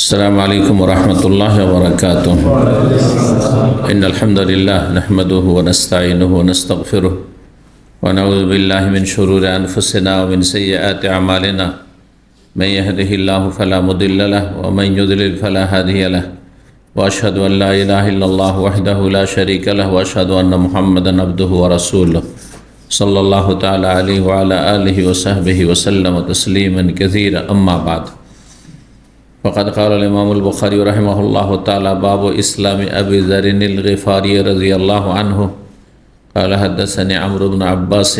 السلام عليكم ورحمة الله وبركاته. إن الحمد لله نحمده ونستعينه ونستغفره ونعوذ بالله من شرور أنفسنا ومن سيئات أعمالنا. من يهده الله فلا مضل له ومن يضلل فلا هادي له وأشهد أن لا إله إلا الله وحده لا شريك له وأشهد أن محمدا عبده ورسوله صلى الله تعالى عليه وعلى آله وصحبه وسلم تسليما كثيرا. أما بعد، فقد قال الإمام البخاري رحمه الله تعالى: باب إسلام أبي ذر الغفاري رضي الله عنه قال حدثني عمرو بن عباس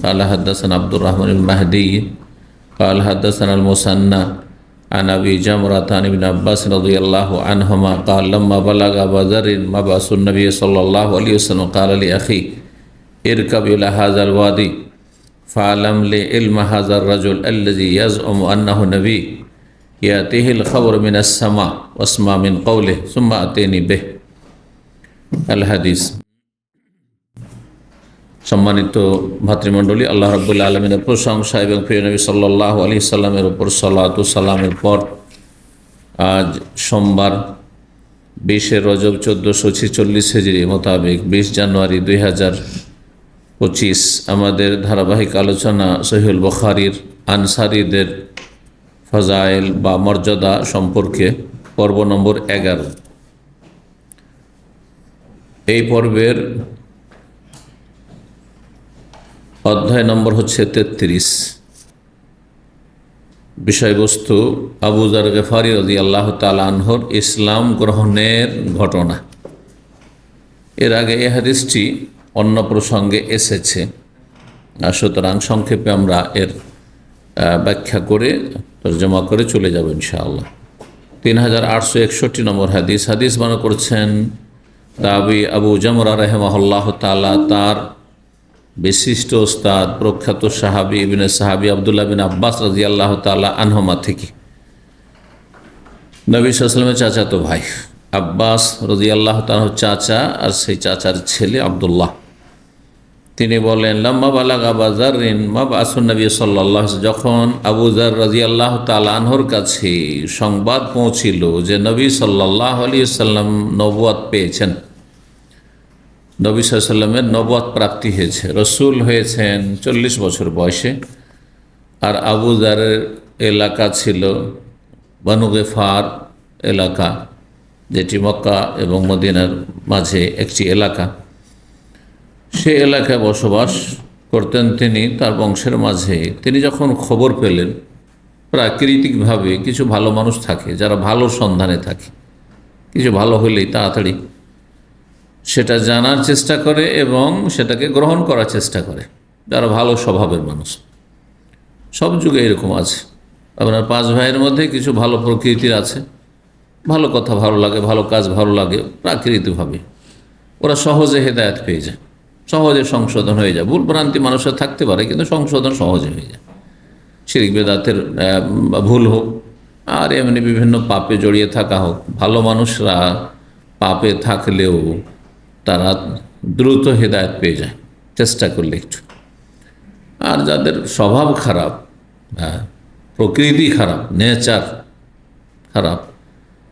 قال حدثنا عبد الرحمن المهدي قال حدثنا المثنى عن أبي جمرة عن ابن عباس رضي الله عنهما قال: لما بلغ أبا ذر مبعث النبي صلى الله عليه وسلم قال لأخي: اركب إلى هذا الوادي فاعلم لي علم هذا الرجل الذي يزعم أنه نبي يأتيه الخبر من السماء واسمع من قوله ثم أتيني به। الحديث। সম্মানিত ভাতৃমণ্ডলী, আল্লাহ রাব্বুল আলামিনের প্রশংসা এবং প্রিয় নবী সাল্লাল্লাহু আলাইহি সাল্লামের উপর সালাত ও সালামের পর আজ সোমবার 20 রজব 1446 হিজরি মোতাবেক 20 জানুয়ারি 2025 আমাদের ধারাবাহিক আলোচনা সহিহুল বুখারীর আনসারীদের ফজাইল বা মর্যাদা সম্পর্কে পর্ব নম্বর 11। এই পর্বের অধ্যায় নম্বর হচ্ছে 33। বিষয়বস্তু আবু যার গফারি রাদিয়াল্লাহু তাআলা আনহুর ইসলাম গ্রহণের ঘটনা। এর আগে এই হাদিসটি অন্য প্রসঙ্গে এসেছে, সুতরাং সংক্ষেপে আমরা এর ব্যাখ্যা করে তর্জমা করে চলে যাব ইনশাআল্লাহ। 3861 নম্বর হাদিস। হাদিস বর্ণনা করছেন তাবি আবু জামরা রাহিমাহুল্লাহ তাআলা, তার বিশিষ্ট ওস্তাদ প্রখ্যাত সাহাবী ইবনে সাহাবী আব্দুল্লাহ বিন আব্বাস রাদিয়াল্লাহু তাআলা আনহুমা থেকে, নবী সাল্লাল্লাহু আলাইহি ওয়াসাল্লামের চাচাতো ভাই আব্বাস রাদিয়াল্লাহু তাআলা চাচা, আর সেই চাচার ছেলে আব্দুল্লাহ। তিনি বলেন: লাম্মা বালাগা আবু যাররিন মাবআসুন নবী সাল্লাল্লাহু আলাইহি ওয়াসাল্লাম, যখন আবু যার রাদিয়াল্লাহু তাআলা আনহুর কাছে সংবাদ পৌঁছিল যে নবী সাল্লাল্লাহু আলাইহি ওয়াসাল্লাম নবুয়ত পেয়েছেন, নবী সাল্লাল্লাহু আলাইহি ওয়াসাল্লামের নবুয়ত প্রাপ্তি হয়েছে, রসুল হয়েছেন 40 বছর বয়সে। আর আবু যারের এলাকা ছিল বনু গিফার এলাকা, যেটি মক্কা এবং মদিনার মাঝে একটি এলাকা। সে এলাকায় বসবাস করতেন তিনি, তার বংশের মাঝে। তিনি যখন খবর পেলেন, প্রাকৃতিকভাবে কিছু ভালো মানুষ থাকে যারা ভালো সন্ধানে থাকে, কিছু ভালো হলেই তাড়াতাড়ি সেটা জানার চেষ্টা করে এবং সেটাকে গ্রহণ করার চেষ্টা করে, যারা ভালো স্বভাবের মানুষ। সব যুগে এরকম আছে। আপনার 5 ভাইয়ের মধ্যে কিছু ভালো প্রকৃতির আছে, ভালো কথা ভালো লাগে, ভালো কাজ ভালো লাগে, প্রাকৃতিকভাবে ওরা সহজে হেদায়েত পেয়ে যায়, সহজে সংশোধন হয়ে যায়। ভুল ভ্রান্তি মানুষের থাকতে পারে, কিন্তু সংশোধন সহজে হয়ে যায়। শিরক বেদাতের ভুল হোক আর এমনি বিভিন্ন পাপে জড়িয়ে থাকা হোক, ভালো মানুষরা পাপে থাকলেও তারা দ্রুত হেদায়েত পেয়ে যায় চেষ্টা করলে একটু। আর যাদের স্বভাব খারাপ, প্রকৃতি খারাপ, নেচার খারাপ,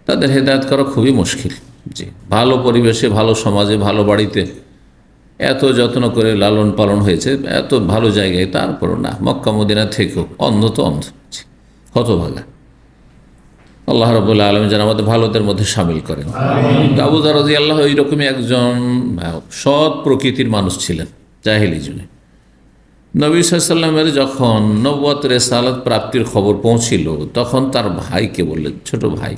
তাদের হেদায়েত করা খুবই মুশকিল। জি, ভালো পরিবেশে, ভালো সমাজে, ভালো বাড়িতে এত যত্ন করে লালন পালন হয়েছে, এত ভালো জায়গায়, তারপরও না, মক্কা মদিনা থেকেও অন্ধ তো অন্ধ, হতভাগা। আল্লাহ রাব্বুল আলামিন যেন আমাদের ভালোদের মধ্যে শামিল করেন। আবু যার রাদিয়াল্লাহু এইরকমই একজন সৎ প্রকৃতির মানুষ ছিলেন জাহেলি যুগে। নবী সাল্লাল্লাহু আলাইহি ওয়াসাল্লামের যখন নবুয়ত রিসালাত প্রাপ্তির খবর পৌঁছিল, তখন তার ভাইকে বললেন, ছোট ভাই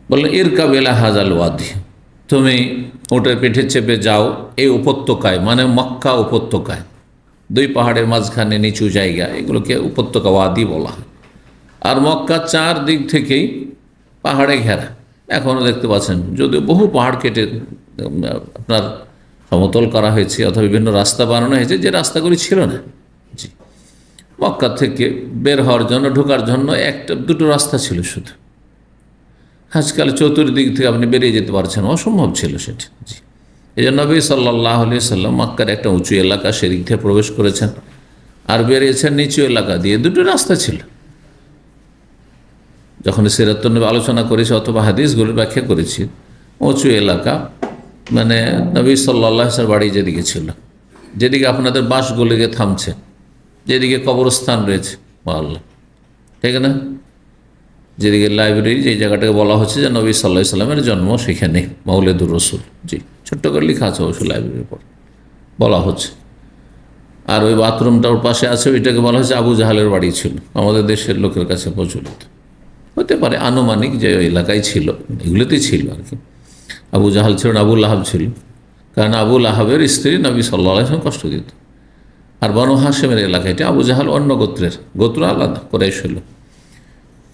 বললেন, ইরকাব ইলা হাযাল ওয়াদি, তুমি ওটার পিঠে চেপে যাও এই উপত্যকায়, মানে মক্কা উপত্যকায়, 2 পাহাড়ের মাঝখানে নিচু জায়গা, এগুলোকে উপত্যকা ওয়াদি বলা হয়। আর মক্কা 4 দিক থেকেই পাহাড়ে ঘেরা, এখনও দেখতে পাচ্ছেন, যদিও বহু পাহাড় কেটে আপনার সমতল করা হয়েছে অথবা বিভিন্ন রাস্তা বানানো হয়েছে, যে রাস্তাগুলি ছিল না। জি, মক্কা থেকে বের হওয়ার জন্য, ঢোকার জন্য 1-2 রাস্তা ছিল শুধু। আজকাল চতুর্দিক থেকে আপনি বেরিয়ে যেতে পারছেন, অসম্ভব ছিল সেটা। জি, এই জন্য নবী সাল্লাল্লাহু আলাইহি ওয়াসাল্লাম মক্কার একটা উঁচু এলাকা সেদিক থেকে প্রবেশ করেছেন, আর বেরিয়েছেন নিচু এলাকা দিয়ে। 2টো রাস্তা ছিল। যখন সিরাত নবী আলোচনা করেছি অথবা হাদিসগুলোর ব্যাখ্যা করেছি, উঁচু এলাকা, মানে নবী সাল্লাল্লাহু আলাইহি ওয়াসাল্লামের বাড়ি যেদিকে ছিল, যেদিকে আপনাদের বাসগুলো গিয়ে থামছে, যেদিকে কবরস্থান রয়েছে মহল্লা, ঠিক না, যেদিকে লাইব্রেরি, যে জায়গাটাকে বলা হচ্ছে যে নবী সাল্লাল্লাহু আলাইহি ওয়াসাল্লামের জন্ম সেখানে, মাউলিদুর রাসূল, জি, ছোট্ট করে লেখা আছে অবশ্য লাইব্রেরির পর বলা হচ্ছে। আর ওই বাথরুমটা ওর পাশে আছে, ওইটাকে বলা হচ্ছে আবু জাহালের বাড়ি ছিল, আমাদের দেশের লোকের কাছে প্রচলিত হতে পারে, আনুমানিক যে ওই এলাকায় ছিল, এগুলোতেই ছিল আর কি। আবু জাহাল ছিল, আবু লাহাব ছিল, কারণ আবু লাহাবের স্ত্রী নবী সাল্লাল্লাহু আলাইহি ওয়াসাল্লাম কষ্ট দিত। আর বনু হাশেমের এলাকা, এটা আবু জাহাল অন্য গোত্রের, গোত্র আলাদা, কুরাইশ হলো,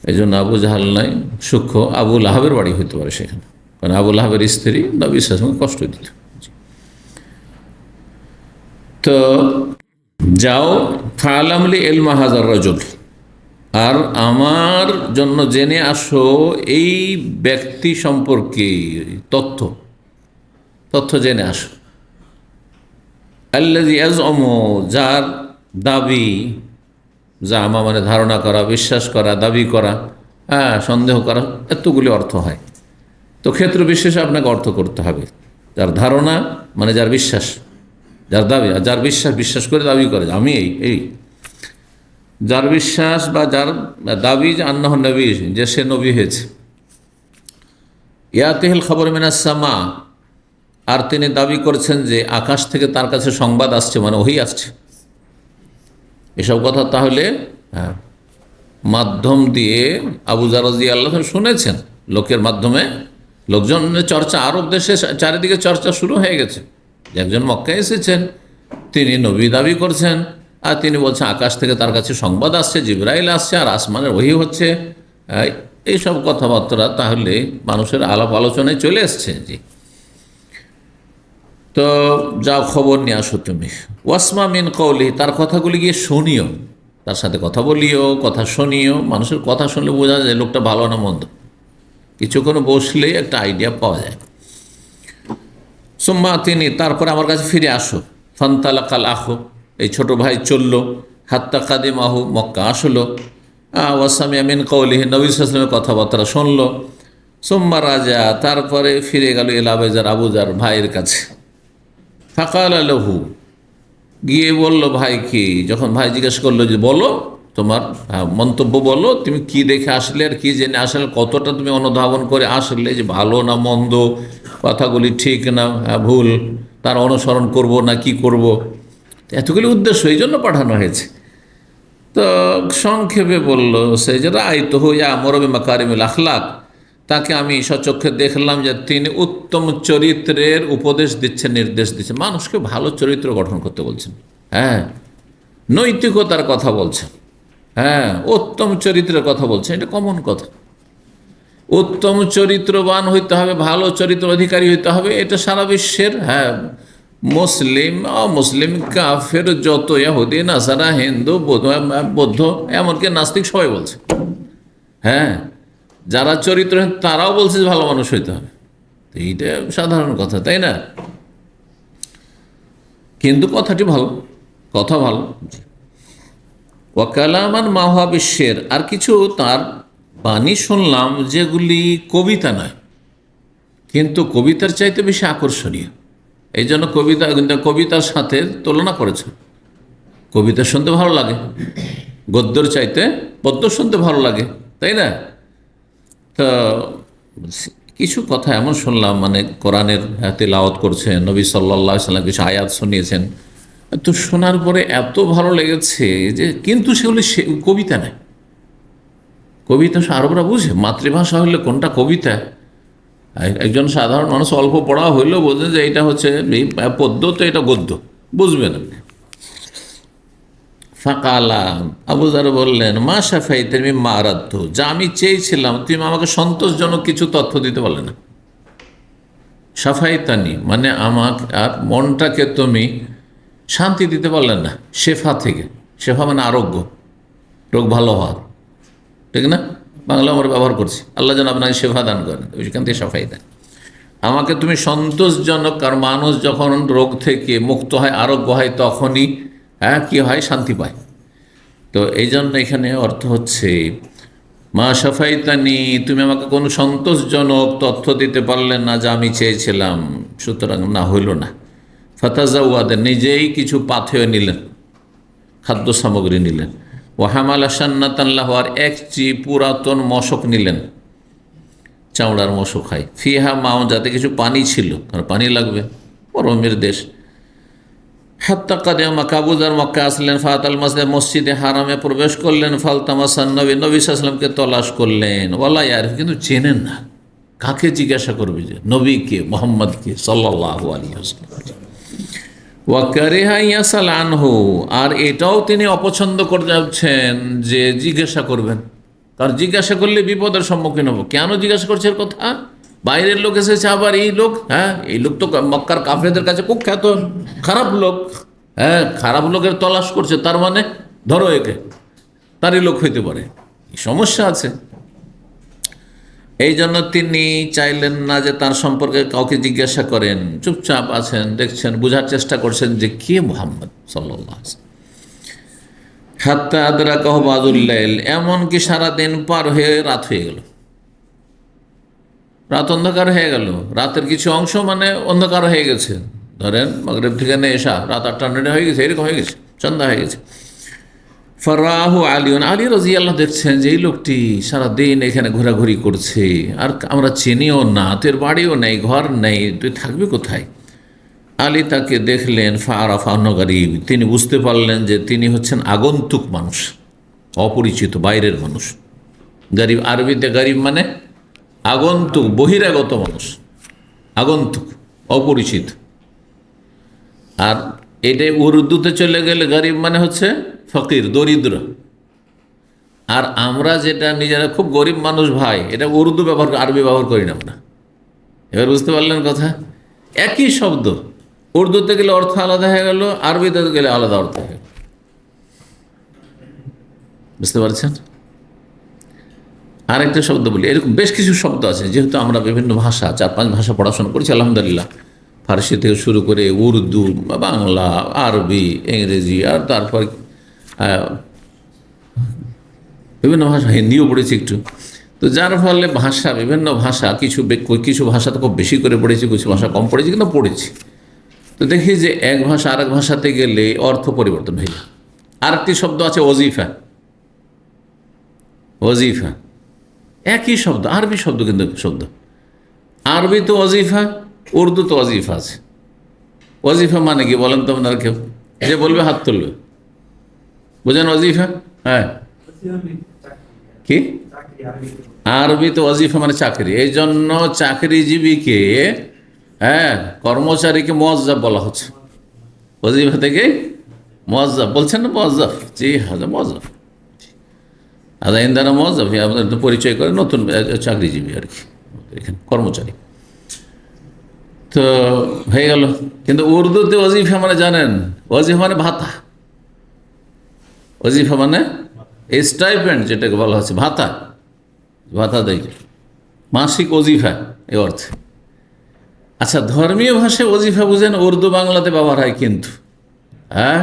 এই জন্য আবু জাহাল নয়, সূক্ষ্ম আবু লাহাবের বাড়ি হইতে পারে সেখানে, কারণ আবু লাহাবের স্ত্রী নবী সাল্লাল্লাহু আলাইহি ওয়াসাল্লামকে কষ্ট দিত। তো যাও, ফালামলি এলমা হাজার রজুল, আর আমার জন্য জেনে আসো এই ব্যক্তি সম্পর্কে তথ্য জেনে আসো। আল্লাযী ইয়াজউমু, যার দাবি, জামা মানে ধারণা করা, বিশ্বাস করা, দাবি করা, সন্দেহ করা, এতগুলি অর্থ হয়। তো ক্ষেত্র বিশেষে আপনাকে অর্থ করতে হবে। যার ধারণা মানে যার বিশ্বাস, যার দাবি, আর যার বিশ্বাস করে দাবি করে আমি এই যার বিশ্বাস বা যার দাবি যে আন্নাহু নবী, যে সে নবী হয়েছে। ইয়াতিহিল খবর মিনাস সামা, আর তিনি দাবি করছেন যে আকাশ থেকে তার কাছে সংবাদ আসছে, মানে ওহী আসছে। এসব কথা তাহলে মাধ্যম দিয়ে আবু যর রাদিয়াল্লাহু আনহু শুনেছেন, লোকের মাধ্যমে, লোকজনের চর্চা, আরব দেশে চারিদিকে চর্চা শুরু হয়ে গেছে যে একজন মক্কায় এসেছেন, তিনি নবী দাবি করছেন, আর তিনি বলছেন আকাশ থেকে তার কাছে সংবাদ আসছে, জিবরাইল আসছে, আর আসমানের ওহী হচ্ছে। এইসব কথাবার্তা তাহলে মানুষের আলাপ আলোচনায় চলে এসছে। জি, তো যাও খবর নিয়ে আসো তুমি। ওয়াসমা মিন কওলি, তার কথাগুলি গিয়ে শুনিও, তার সাথে কথা বলিও, কথা শুনিও। মানুষের কথা শুনলে বোঝা যায় লোকটা ভালো না মন্দ, কিছুক্ষণ বসলেই একটা আইডিয়া পাওয়া যায়। সুম্মা তিনি, তারপরে আমার কাছে ফিরে আসো। ফান্তালাকাল আখু, এই ছোট ভাই চলল, হাত্তা কাদিম আহু, মক্কা আসলো। ওয়াসামিয়া মিন কওলিহি, নবী সাল্লাল্লাহু আলাইহি ওয়াসাল্লামের কথাবার্তা শুনলো। সুম্মা রাজা, তারপরে ফিরে গেল ইলা আবুজার, আবুজার ভাইয়ের কাছে। ফাকাল লাহু, গিয়ে বলল ভাইকে, যখন ভাই জিজ্ঞেস করলো যে বলো তোমার মন্তব্য বলো, তুমি কি দেখে আসলে আর কি জেনে আসলে, কতটা তুমি অনুধাবন করে আসলে, যে ভালো না মন্দ, কথাগুলি ঠিক না ভুল, তার অনুসরণ করব না কি করব, এতগুলি উদ্দেশ্য এই জন্য পাঠানো হয়েছে। তো সংক্ষেপে বলল সে যে রাআইতু ইয়া'মুরু বিমাকারিমিল আখলাক, তাকে আমি সচক্ষে দেখলাম যে তিনি উত্তম চরিত্রের উপদেশ দিচ্ছেন, নির্দেশ দিচ্ছেন, মানুষকে ভালো চরিত্র গঠন করতে বলছেন, নৈতিকতার কথা বলছেন, উত্তম চরিত্রের কথা বলছেন। এটা কমন কথা, উত্তম চরিত্রবান হইতে হবে, ভালো চরিত্র অধিকারী হইতে হবে, এটা সারা বিশ্বের মুসলিম অমুসলিম কাফের যত ইহুদি নাসারা হিন্দু বৌদ্ধ এমনকি নাস্তিক সবাই বলছে, যারা চরিত্রহীন তারাও বলছে যে ভালো মানুষ হইতে হবে। এইটা সাধারণ কথা, তাই না? কিন্তু কথাটি ভালো, কথা ভালো। ওয়াকালামান মাহুয়া বিশ্বের, আর কিছু তার বাণী শুনলাম যেগুলি কবিতা নয়, কিন্তু কবিতার চাইতে বেশি আকর্ষণীয়। এই জন্য কবিতার সাথে তুলনা করেছে। কবিতা শুনতে ভালো লাগে, গদ্যর চাইতে পদ্য শুনতে ভালো লাগে, তাই না? তো কিছু কথা এমন শুনলাম, মানে কোরআনের তিলাওয়াত করছেন, নবী সাল্লাল্লাহু আলাইহি ওয়াসাল্লাম কিছু আয়াত শুনিয়েছেন, তো শোনার পরে এত ভালো লেগেছে যে, কিন্তু সেগুলি কবিতা নয়। কবিতা আরবরা বুঝে, মাতৃভাষা হলে কোনটা কবিতা, একজন সাধারণ মানুষ অল্প পড়া হইলেও বোঝে যে এটা হচ্ছে পদ্য, তো এটা গদ্য, বুঝবেন আপনি। ফাকালা, আবু যর বললেন, মা শাফাইতা মিম্মা আরাদতু, যা আমি চেয়েছিলাম তুমি আমাকে সন্তোষজনক কিছু তথ্য দিতে পারলে না। শাফাইতানি মানে আমাকে, আর মনটাকে তুমি শান্তি দিতে পারলেন না। শেফা থেকে, শেফা মানে আরোগ্য, রোগ ভালো হওয়া, ঠিক না? বাংলা আমরা ব্যবহার করছি, আল্লাহ যেন আপনাকে শেফা দান করেন, সেখান থেকে সাফাই দেন। আমাকে তুমি সন্তোষজনক, আর মানুষ যখন রোগ থেকে মুক্ত হয়, আরোগ্য হয়, তখনই কি হয়, শান্তি পায়। তো এই জন্য এখানে অর্থ হচ্ছে মা শাফাইতানি, তুমি আমাকে কোনো সন্তোষজনক তথ্য দিতে পারলে না যা আমি চেয়েছিলাম, সুতরাং না হইল না। ফাতাজাওয়াদ, নিজেই কিছু পাথেয় নিলেন, খাদ্য সামগ্রী নিলেন। ও হামালা সান্নাতাল্লাহ, আর একটি পুরাতন মশক নিলেন, চামড়ার মশক হয়। ফিহা মাও, যাতে কিছু পানি ছিল, কারণ পানি লাগবে, গরমের দেশ। হাত্তা কাদিমা, কাবুজার মক্কা আসলেন। ফাতাল মসজিদ, মসজিদে হারামে প্রবেশ করলেন। ফালতামাসান নবী, নবী সাল্লাল্লাহু আলাইহি ওয়াসাল্লামকে তলাশ করলেন। ওয়ালা ইয়ারিফ, কিন্তু চেনেন না, কাকে জিজ্ঞাসা করবে যে নবীকে, মোহাম্মদকে সাল্লাল্লাহু আলাইহি ওয়াসাল্লাম। ওয়া কারিহা ইয়াসাল আনহু, আর এটাও তিনি অপছন্দ করে যাচ্ছেন যে জিজ্ঞাসা করবেন, কারণ জিজ্ঞাসা করলে বিপদের সম্মুখীন হবো। কেন জিজ্ঞাসা করছে এর কথা? বাইরের লোক এসেছে, আবার এই লোক, হ্যাঁ এই লোক তো মক্কার কাফেরদের কাছে কুখ্যাত খারাপ লোক, হ্যাঁ খারাপ লোকের তলাশ করছে, তার মানে ধরো একে, তারই লোক হইতে পারে, সমস্যা আছে। এই জন্য তিনি চাইলেন না যে তার সম্পর্কে কাউকে জিজ্ঞাসা করেন, চুপচাপ আছেন, দেখছেন, বোঝার চেষ্টা করছেন যে কে মুহাম্মদ সাল্লাল্লাহু আলাইহি ওয়াসাল্লাম। হাত্তা আদরাকাহু বাদুল লাইল, এমনকি সারাদিন পার হয়ে রাত হয়ে গেল, রাত অন্ধকার হয়ে গেল, রাতের কিছু অংশ মানে অন্ধকার হয়ে গেছে, ধরেন মাগরিব থেকে এসা রাত 8টা হয়ে গেছে, এরকম হয়ে গেছে, সন্ধ্যা হয়ে গেছে। ফারাহু আলিউন, আলী রাদিয়াল্লাহু দেখছেন যে এই লোকটি সারাদিন এখানে ঘোরাঘুরি করছে, আর আমরা চিনিও না, তোর বাড়িও নেই, ঘর নেই, তুই থাকবি কোথায়? আলী তাকে দেখলেন। ফারাফা গরিব, তিনি বুঝতে পারলেন যে তিনি হচ্ছেন আগন্তুক মানুষ, অপরিচিত, বাইরের মানুষ। গরিব, আরবিতে গরিব মানে আগন্তুক, বহিরাগত মানুষ, আগন্তুক, অপরিচিত। আর এটা উর্দুতে চলে গেলে গরিব মানে হচ্ছে ফকির, দরিদ্র। আর আমরা যেটা নিজেরা খুব গরিব মানুষ ভাই, এটা উর্দু ব্যবহার, আরবি ব্যবহার করি না আমরা। এবার বুঝতে পারলেন কথা? একই শব্দ, উর্দুতে গেলে অর্থ আলাদা হয়ে গেল, আরবিতে গেলে আলাদা অর্থ হয়ে গেল। বুঝতে পারছেন? আরেকটা শব্দ বলি, এরকম বেশ কিছু শব্দ আছে, যেহেতু আমরা বিভিন্ন ভাষা, 4-5 ভাষা পড়াশোনা করছি আলহামদুলিল্লাহ, ফার্সি থেকে শুরু করে উর্দু, বাংলা, আরবি, ইংরেজি, আর তারপর বিভিন্ন ভাষা, হিন্দিও পড়েছি একটু। তো যার ফলে ভাষা, বিভিন্ন ভাষা, কিছু ভাষা তো খুব বেশি করে পড়েছি, কিছু ভাষা কম পড়েছি, কিন্তু পড়েছি। তো দেখি যে এক ভাষা আরেক ভাষাতে গেলে অর্থ পরিবর্তন হয়ে যায়। আরেকটি শব্দ আছে ওজিফা, ওজিফা একই শব্দ, আরবি শব্দ, কিন্তু শব্দ আরবি তো ওজিফা, উর্দু তো ওজিফা আছে। ওজিফা মানে কি বলেন তো আপনার? কেউ যে বলবে হাত তুলবে, বুঝেন ওজিফা? হ্যাঁ, কি আরবি তো ওজিফা মানে চাকরি। এই জন্য চাকরিজীবীকে, হ্যাঁ কর্মচারীকে মুয়াজ্জাব বলা হচ্ছে, ওজিফা থেকে মুয়াজ্জাব বলছেন না, মুয়াজ্জাব, জি হ্যাঁ মুয়াজ্জাব, আদাইন দ্বারা মুয়াজ্জাব, আপনার পরিচয় করে নতুন চাকরিজীবী আর কি, এখানে কর্মচারী তো হয়ে গেল। কিন্তু উর্দুতে ওজিফা মানে জানেন, ওজিফা মানে ভাতা, ওজিফা মানে স্টাইপেন্ড, যেটাকে বলা হচ্ছে ভাতা, ভাতা দেয়, মাসিক ওজিফা এই অর্থে। আচ্ছা, ধর্মীয় ভাষায় ওজিফা বুঝেন, উর্দু বাংলাতে ব্যবহার হয়, কিন্তু হ্যাঁ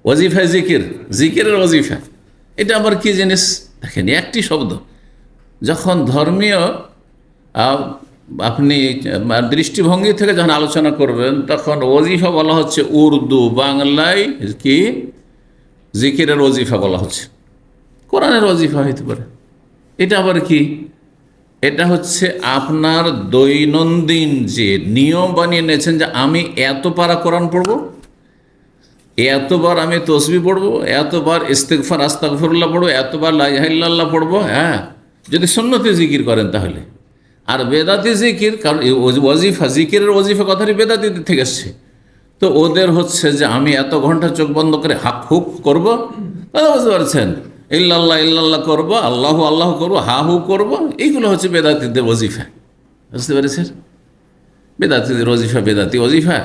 ওজিফা জিকির, জিকিরের ওজিফা, এটা আবার কি জিনিস দেখেন, একটি শব্দ। যখন ধর্মীয় আপনি দৃষ্টিভঙ্গি থেকে যখন আলোচনা করবেন, তখন ওজিফা বলা হচ্ছে উর্দু, বাংলায় কি জিকিরের ওজিফা বলা হচ্ছে, কোরআনের ওজিফা হইতে পারে। এটা আবার কি? এটা হচ্ছে আপনার দৈনন্দিন যে নিয়ম বানিয়ে নিয়েছেন, যে আমি এত পারা কোরআন পড়বো, এতবার আমি তসবি পড়বো, এতবার ইস্তেগফার আস্তাগফিরুল্লাহ পড়বো, এতবার লা ইলাহা ইল্লাল্লাহ পড়বো। হ্যাঁ, যদি সুন্নতে জিকির করেন তাহলে। আর বেদাতি জিকির, কারণ ওজিফা, জিকিরের ওজিফা কথাটি বেদাতি থেকে এসছে, তো ওদের হচ্ছে যে আমি এত ঘন্টা চোখ বন্ধ করে হাক হুক করবো, বুঝতে পারছেন, ইল্লাল্লাহ ইল্লাল্লাহ করবো, আল্লাহু আল্লাহ করবো, হা হু করবো, এইগুলো হচ্ছে বেদাতিদের ওজিফা। বুঝতে পেরেছেন? বেদাতিদের ওজিফা বেদাতি ওজিফা,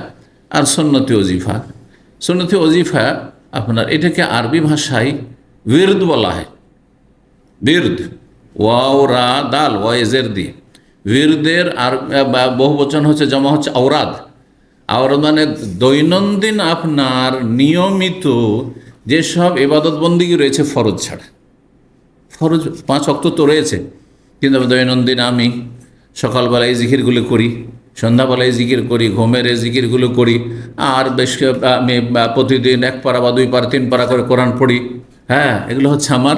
আর সুন্নতি ওজিফা, সুন্নতি ওজিফা আপনার এটাকে আরবি ভাষায় বিরদ বলা হয়। বিরদ, ওয়াও রা দাল ওয়াজের দিয়ে বিরদের, আর বহু বচন হচ্ছে, জমা হচ্ছে আওরাদ। আওরাদ মানে দৈনন্দিন আপনার নিয়মিত যেসব ইবাদত বন্দিগি রয়েছে ফরজ ছাড়া, ফরজ 5 ওয়াক্ত তো রয়েছে, কিন্তু দৈনন্দিন আমি সকালবেলায় জিকিরগুলো করি, সন্ধ্যাবেলায় জিকির করি, ঘুমের জিকিরগুলো করি, আর বেশ আমি প্রতিদিন 1 পারা বা 2 পারা 3 পারা করে কোরআন পড়ি। হ্যাঁ, এগুলো হচ্ছে আমার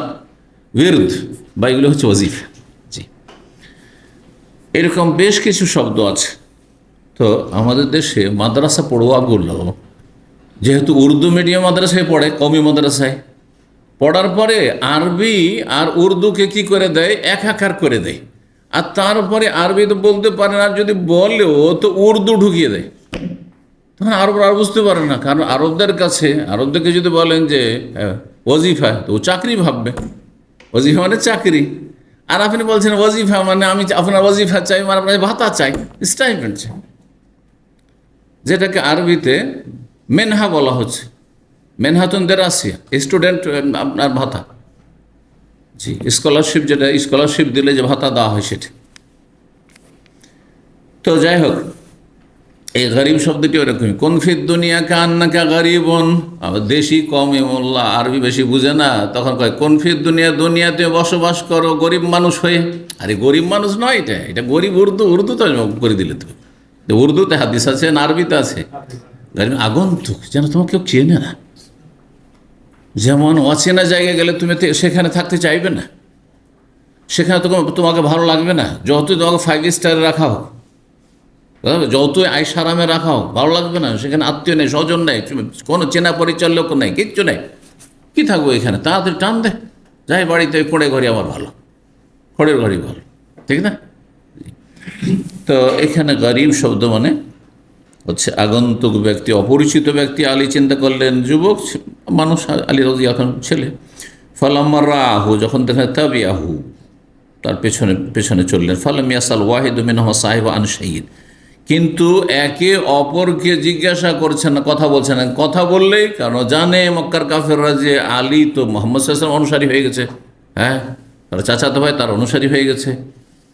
বিরুদ্ধ বা এগুলো হচ্ছে ওয়াজিফা। জি, এরকম বেশ কিছু শব্দ আছে। তো আমাদের দেশে মাদ্রাসা পড়ুয়াগুলো যেহেতু উর্দু মিডিয়াম মাদ্রাসায় পড়ে, কওমি মাদ্রাসায় পড়ার পরে আরবি আর উর্দুকে কি করে দেয়, একাকার করে দেয়। আর তারপরে আরবি তো বলতে পারে না, যদি বলেও তো উর্দু ঢুকিয়ে দেয়। তখন আরবরা আর বুঝতে পারে না, কারণ আরবদেরকে যদি বলেন যে ওয়াজিফা, তো ও চাকরি ভাববে। ওয়াজিফা মানে চাকরি, আর আপনি বলছেন ওয়াজিফা মানে আমি আপনার ওয়াজিফা চাই, মানে আপনার ভাতা চাই, স্টাইপেন্ড চাই, যেটাকে আরবিতে মেনহা বলা হচ্ছে। মেনহাতুন দেরাসিয়া, স্টুডেন্ট আপনার ভাতা। জি, স্কলারশিপ, যেটা স্কলারশিপ দিলে যে ভাতা দেওয়া হয় সেটা। তো যাই হোক, এই গরিব শব্দটি ওরকমই। কনফিদ দুনিয়া কান্নাকা গরিবন, দেশি কমে মোল্লা আরবি বেশি বুঝে না, তখন কয় কনফিদ দুনিয়া, দুনিয়াতে বসবাস করো গরিব মানুষ হয়ে। আরে গরিব মানুষ নয়, এটা গরিব উর্দু তো করে দিলে তুমি। উর্দুতে হাদিস আছে না আরবিতে আছে? গরিব আগন্তুক, যেন তোমাকে কেউ চেনে না। যেমন অচেনা জায়গায় গেলে তুমি সেখানে থাকতে চাইবে না, সেখানে তোমাকে ভালো লাগবে না। যতই তোমাকে 5 স্টারে রাখা হোক, যতই আইসারামে রাখা হোক, ভালো লাগবে না। সেখানে আত্মীয় নেই, স্বজন নেই, কোনো চেনা পরিচয় লোক নেই, কিচ্ছু নেই। কি থাকবো এখানে? তাড়াতাড়ি টান দে, যাই বাড়িতে, কোড়ে ঘরে আমার ভালো, খড়ের ঘরই ভালো, ঠিক না? তো এখানে গরিব শব্দ মানে হচ্ছে আগন্তুক ব্যক্তি, অপরিচিত ব্যক্তি। আলী চিন্তা করলেন যুবক মানুষ, আলী রাজি এখন ছেলে। ফালাম্মা রাহু, যখন দেখেন তাবিআহু, তার পেছনে পেছনে চললেন। ফালাম ইয়াসাল ওয়াহিদু মিনহুমা সাহিব আন শাইইন, কিন্তু একে অপরকে জিজ্ঞাসা করছেন না, কথা বলছেন না। কথা বললেই, কারণ জানে মক্কার কাফেররা যে আলী তো মুহাম্মদ সাল্লাল্লাহু আলাইহি ওয়াসাল্লাম অনুসারী হয়ে গেছে। হ্যাঁ, তার চাচাতো ভাই তার অনুসারী হয়ে গেছে,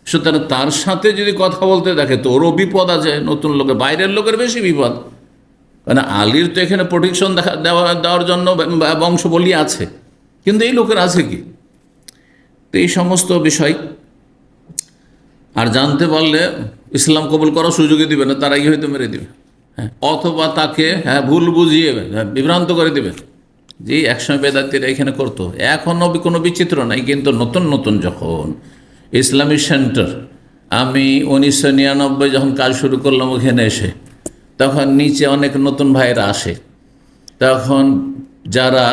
সুতরাং তার সাথে যদি কথা বলতে দেখে তো ওরও বিপদ আছে। নতুন লোকের, বাইরের লোকের বেশি বিপদ, কারণ আলীর তো এখানে প্রোটেকশন দেওয়ার জন্য বংশ বলি আছে, কিন্তু এই লোকের আছে কি? তো এই সমস্ত বিষয় আর জানতে পারলে ইসলাম কবুল করার সুযোগই দিবে না, তার আগে হয়তো মেরে দিবে। হ্যাঁ, অথবা তাকে ভুল বুঝিয়ে বিভ্রান্ত করে দেবে। যে একসময় বেদাতিরা এখানে করতো, এখনও কোনো বিচিত্র নাই, কিন্তু নতুন নতুন যখন ইসলামিক সেন্টার, আমি 1999 যখন কাজ শুরু করলাম ওখানে এসে, তখন নিচে অনেক নতুন ভাইরা আসে। তখন যারা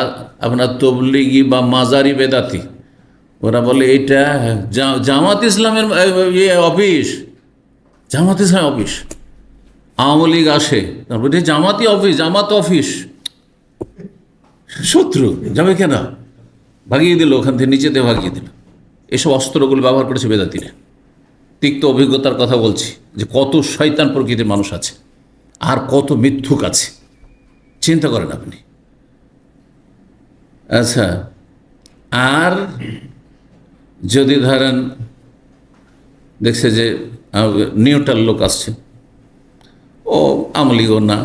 আপনার তবলিগি বা মাজারি বেদাতি, ওরা বলে এটা জামাত ইসলামের অফিস, জামাত ইসলামের অফিস। আওয়ামী লীগ আসে, তারপর জামাতি অফিস, জামাত অফিস। শত্রু যাবে কেন? ভাগিয়ে দিল ওখান থেকে, নিচেতে ভাগিয়ে দিল। এসব অস্ত্রগুলো ব্যবহার করেছে বেদাতিরা। তিক্ত অভিজ্ঞতার কথা বলছি, যে কত শয়তান প্রকৃতির মানুষ আছে আর কত মিথ্যুক আছে, চিন্তা করেন আপনি। আচ্ছা, আর যদি ধরেন দেখছে যে নিউট্রাল লোক আসছে, ও আমলিগো না,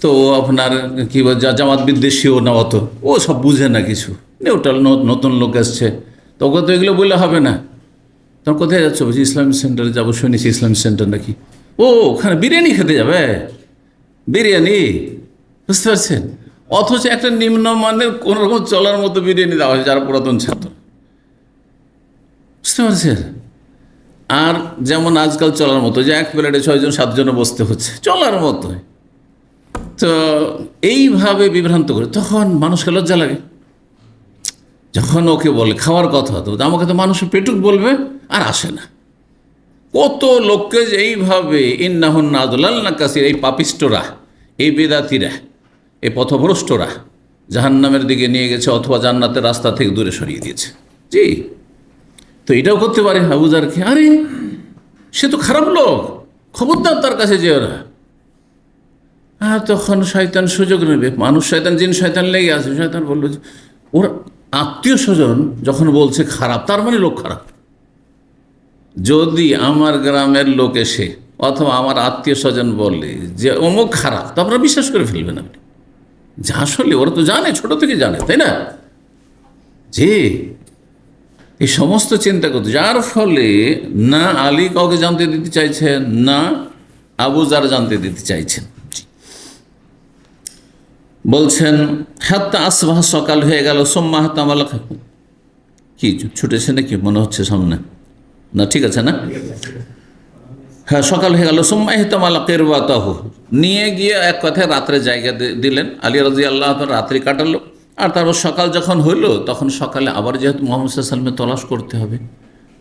তো আপনার কি জামাত বিদ্বেষীও না, অত ও সব বুঝে না কিছু, নিউট্রাল নতুন লোক আসছে, তো ওকে তো এগুলো বললে হবে না। তখন কোথায় যাচ্ছ? বলছি ইসলামিক সেন্টারে যাবো, শুনেছি ইসলামিক সেন্টার নাকি। ও ওখানে বিরিয়ানি খেতে যাবে, বিরিয়ানি, বুঝতে পারছেন? অথচ একটা নিম্নমানের কোনোরকম চলার মতো বিরিয়ানি দেওয়া হয়েছে যারা পুরাতন ছাত্র, বুঝতে পারছেন? আর যেমন আজকাল চলার মতো যে এক প্লেটে 6 জন 7 জনে বসতে হচ্ছে, চলার মতো। তো এইভাবে বিভ্রান্ত করে, তখন মানুষকে লজ্জা লাগে। যখন ওকে বলে খাওয়ার কথা, তো আমাকে তো মানুষের পেটুক বলবে, আর আসে না। কত লোককে যে এইভাবে ইন্নাহুন নাদুলাল্না কাসির, এই পাপিষ্টরা, এই বেদাতিরা, এই পথভ্রষ্টরা জাহান্নামের দিকে নিয়ে গেছে, অথবা জান্নাতের রাস্তা থেকে দূরে সরিয়ে দিয়েছে। জি, তো এটাও করতে পারে আবু জারকে। আরে সে তো খারাপ লোক, খবরদার তার কাছে যেও না। আর তখন শয়তান সুযোগ নেবে, মানুষ শয়তান, জিন শয়তান লেগে আছে। শয়তান বললো যে ওর আত্মীয় স্বজন যখন বলছে খারাপ, তার মানে লোক খারাপ। যদি আমার গ্রামের লোক এসে অথবা আমার আত্মীয় স্বজন বললে যে অমুক খারাপ, তো আপনারা বিশ্বাস করে ফেলবেন আপনি, যে আসলে ওরা তো জানে, ছোট থেকে জানে, তাই না? জি, এই সমস্ত চিন্তা করতে, যার ফলে না আলী কাউকে জানতে দিতে চাইছেন, না আবু যার জানতে দিতে চাইছেন। বলছেন হাত্তা আসবাহ, সকাল হয়ে গেল, সোম্মা হাত্তা মালা, কি ছুটেছে নাকি মনে হচ্ছে সামনে, না ঠিক আছে না, হ্যাঁ সকাল হয়ে গেল। সোম্মা হেতামালা কেরবাতাহু, নিয়ে গিয়ে এক কথায় রাত্রে জায়গা দিলেন। আলী রাদিয়াল্লাহু আনহু রাত্রি কাটালো। আর তারপর সকাল যখন হইল, তখন সকালে আবার যেহেতু মুহাম্মদ সাল্লাল্লাহু আলাইহি ওয়াসাল্লামের তলাশ করতে হবে,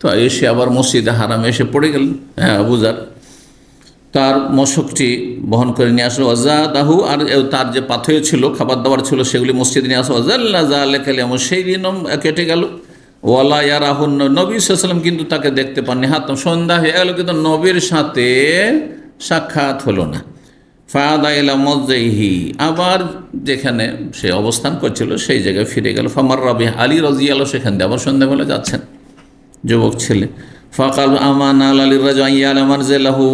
তো এসে আবার মসজিদে হারামে এসে পড়ে গেলেন। হ্যাঁ, আবু যার তার মশকটি বহন করে নিয়ে আসলো, ওয়াজাদাহু, আর তার যে পাথেয় ছিল, খাবার দাবার ছিল, সেগুলি মসজিদে নিয়ে আসলো। ওয়াজাল্লা যালিকাল ইয়াউম, সেই দিনও কেটে গেল। ওয়ালা ইয়ারাহুন, নবী সাল্লাল্লাহু আলাইহি ওয়াসাল্লাম কিন্তু তাকে দেখতে পাননি। হাতম, সন্ধ্যা হয়ে গেল কিন্তু নবীর সাথে সাক্ষাৎ হলো না। ফাদা ইলা মজইহি, আবার যেখানে সে অবস্থান করছিল সেই জায়গায় ফিরে গেল। ফামার রবি, আলী রাদিয়াল্লাহু সেখান দিয়ে আবার সন্ধ্যাবেলা যাচ্ছেন, যুবক ছেলে। ফাকাল আমান আলী রাজা ইয়ালা মানজিলাহু,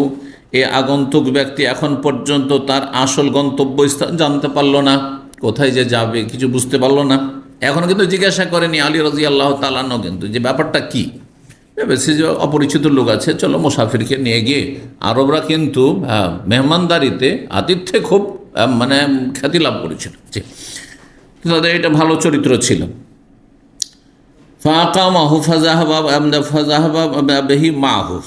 এ আগন্তুক ব্যক্তি এখন পর্যন্ত তার আসল গন্তব্যস্থান জানতে পারলো না, কোথায় যে যাবে কিছু বুঝতে পারলো না। এখন কিন্তু জিজ্ঞাসা করেনি আলী রাদিয়াল্লাহু তাআলা আনহু, কিন্তু যে ব্যাপারটা কি, ভেবেছি যে অপরিচিত লোক আছে, চলো মুসাফিরকে নিয়ে গিয়ে। আরবরা কিন্তু মেহমানদারিতে, আতিথ্যে খুব মানে খ্যাতি লাভ করেছিল, তাদের এটা ভালো চরিত্র ছিল। ফাকামাহু ফাজাহাবা বিহি মাহু,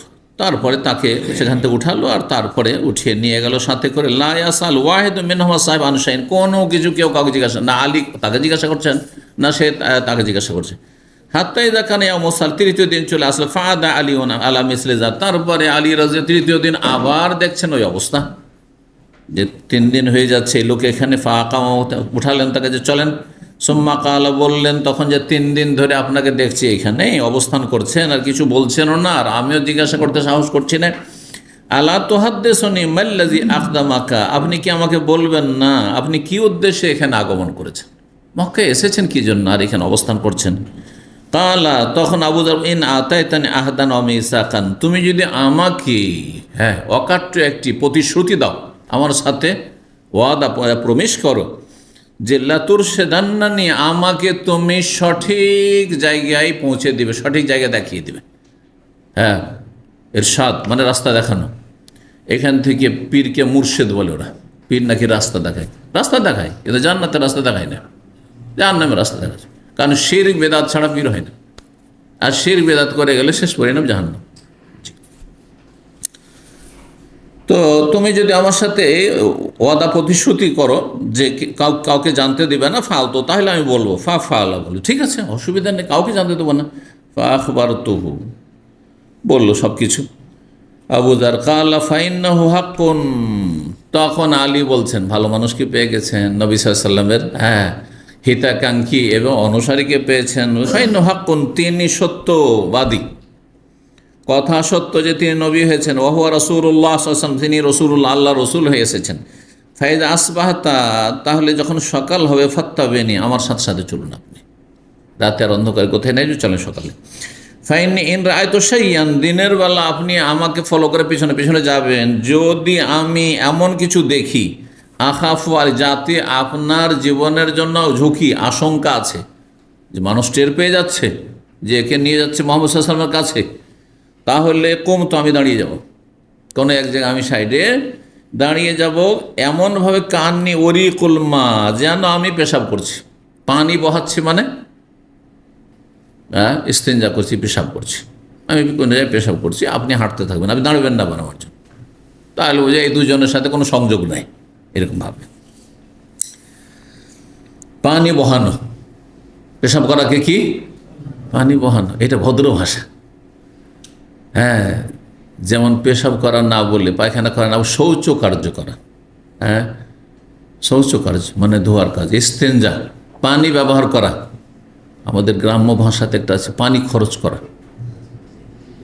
তারপরে তাকে সেখান থেকে উঠালো আর তারপরে উঠিয়ে নিয়ে গেল সাথে করে। লা ইয়াসাল ওয়াহিদ মিনহুমা সাহেব আনসাইন, কোনো কিছু কেউ কাউকে জিজ্ঞাসা, না আলী তাকে জিজ্ঞাসা করছেন, না সে তাকে জিজ্ঞাসা করছে। হাত্তা ইযা কানা ইয়াউমুস সাল, তৃতীয় দিন চলে আসলো। ফাদা আলীউন আলা মিসলি যা, তারপরে আলী রাজি তৃতীয় দিন আবার দেখছেন ওই অবস্থা, যে 3 দিন হয়ে যাচ্ছে এই লোক এখানে। ফাকামা, উঠালেন তাকে, যে চলেন। সুম্মা কালা, বললেন তখন, যে 3 দিন ধরে আপনাকে দেখছি এখানে অবস্থান করছেন আর কিছু বলছেনও না, আর আমিও জিজ্ঞাসা করতে সাহস করছি না। আলা তুহাদ্দিসুনি মাল্লাযী আখদামাকা, আপনি কি আমাকে বলবেন না আপনি কি উদ্দেশ্যে এখানে আগমন করেছেন, মক্কায় এসেছেন কি জন্য আর এখানে অবস্থান করছেন। কালা, তখন আবু যার, ইন আতাইতানি আহদান ওয়া মিসাকান, তুমি যদি আমাকে অকাট্য একটি প্রতিশ্রুতি দাও, আমার সাথে ওয়াদা প্রমিস করো, যে লাতুরশেদান্নানি, আমাকে তুমি সঠিক জায়গায় পৌঁছে দিবে, সঠিক জায়গা দেখিয়ে দিবে। হ্যাঁ, ইরশাদ মানে রাস্তা দেখানো। এখান থেকে পীরকে মুর্শেদ বলে ওরা, পীর নাকি রাস্তা দেখায়, রাস্তা দেখায়, কিন্তু জান্নাতের রাস্তা দেখায় না, জাহান্নামের রাস্তা দেখায়। কারণ শিরক বেদাত ছাড়া পীর হয় না, আর শিরক বেদাত করে গেলে শেষ পরিণাম জাহান্নাম। তো তুমি যদি আমার সাথে ওয়াদা প্রতিশ্রুতি করো যে কাউকে জানতে দিবে না ফালতো, তাহলে আমি বলবো। ফালা, বলো ঠিক আছে, অসুবিধা নেই, কাউকে জানতে দেবো না। আখবারতুহু, বললো সব কিছু। আবু যার কালা ফাইন্নাহু হাক্কুন, তখন আলী বলছেন, ভালো মানুষকে পেয়ে গেছেন, নবী সাল্লাল্লাহু আলাইহি ওয়াসাল্লামের হিতাকাঙ্ক্ষী এবং অনুসারীকে পেয়েছেন। ফাইন্নাহু হাক্কুন, তিনি সত্যবাদী, কথা সত্য যে তিনি নবী হয়েছেন। ওহুয়া রাসূলুল্লাহ সাল্লাল্লাহু আলাইহি ওয়াসাল্লাম, তিনি রাসূলুল্লাহ, আল্লাহ রসুল হয়ে এসেছেন। ফাইদা আসবাহতা, তাহলে যখন সকাল হবে, ফাত্তাবিনি, আমার সাথে সাথে চলুন, আপনি রাতে আর অন্ধকার কোথায় নেই, চলেন সকালে। ফাইনি ইন রাআইতু শাইয়ান, দিনের বেলা আপনি আমাকে ফলো করে পিছনে পিছনে যাবেন, যদি আমি এমন কিছু দেখি, আখাফু, আর যাতে আপনার জীবনের জন্য ঝুঁকি আশঙ্কা আছে, যে মানুষ টের পেয়ে যাচ্ছে যে একে নিয়ে যাচ্ছে মুহাম্মদ সাল্লাল্লাহু আলাইহি ওয়াসাল্লামের কাছে, তাহলে তো আমি দাঁড়িয়ে যাব, কোনো এক জায়গায় আমি সাইডে দাঁড়িয়ে যাব, এমনভাবে কান নিয়ে ওরিকুল মা, যেন আমি পেশাব করছি, পানি বহাচ্ছি, মানে ইস্তেঞ্জা করছি, পেশাব করছি, আমি কোনো জায়গায় পেশাব করছি, আপনি হাঁটতে থাকবেন, আপনি দাঁড়াবেন না বানাবার জন্য। তাহলে বুঝে এই দুজনের সাথে কোনো সংযোগ নাই, এরকমভাবে পানি বহানো, পেশাব করাকে কি পানি বহানো, এটা ভদ্র ভাষা। হ্যাঁ, যেমন পেশাব করা না বললে, পায়খানা করা না, শৌচ কার্য করা, শৌচ কার্য মানে ধোয়ার কাজ, ইস্তেঞ্জা, পানি ব্যবহার করা। আমাদের গ্রাম্য ভাষাতে একটা আছে পানি খরচ করা,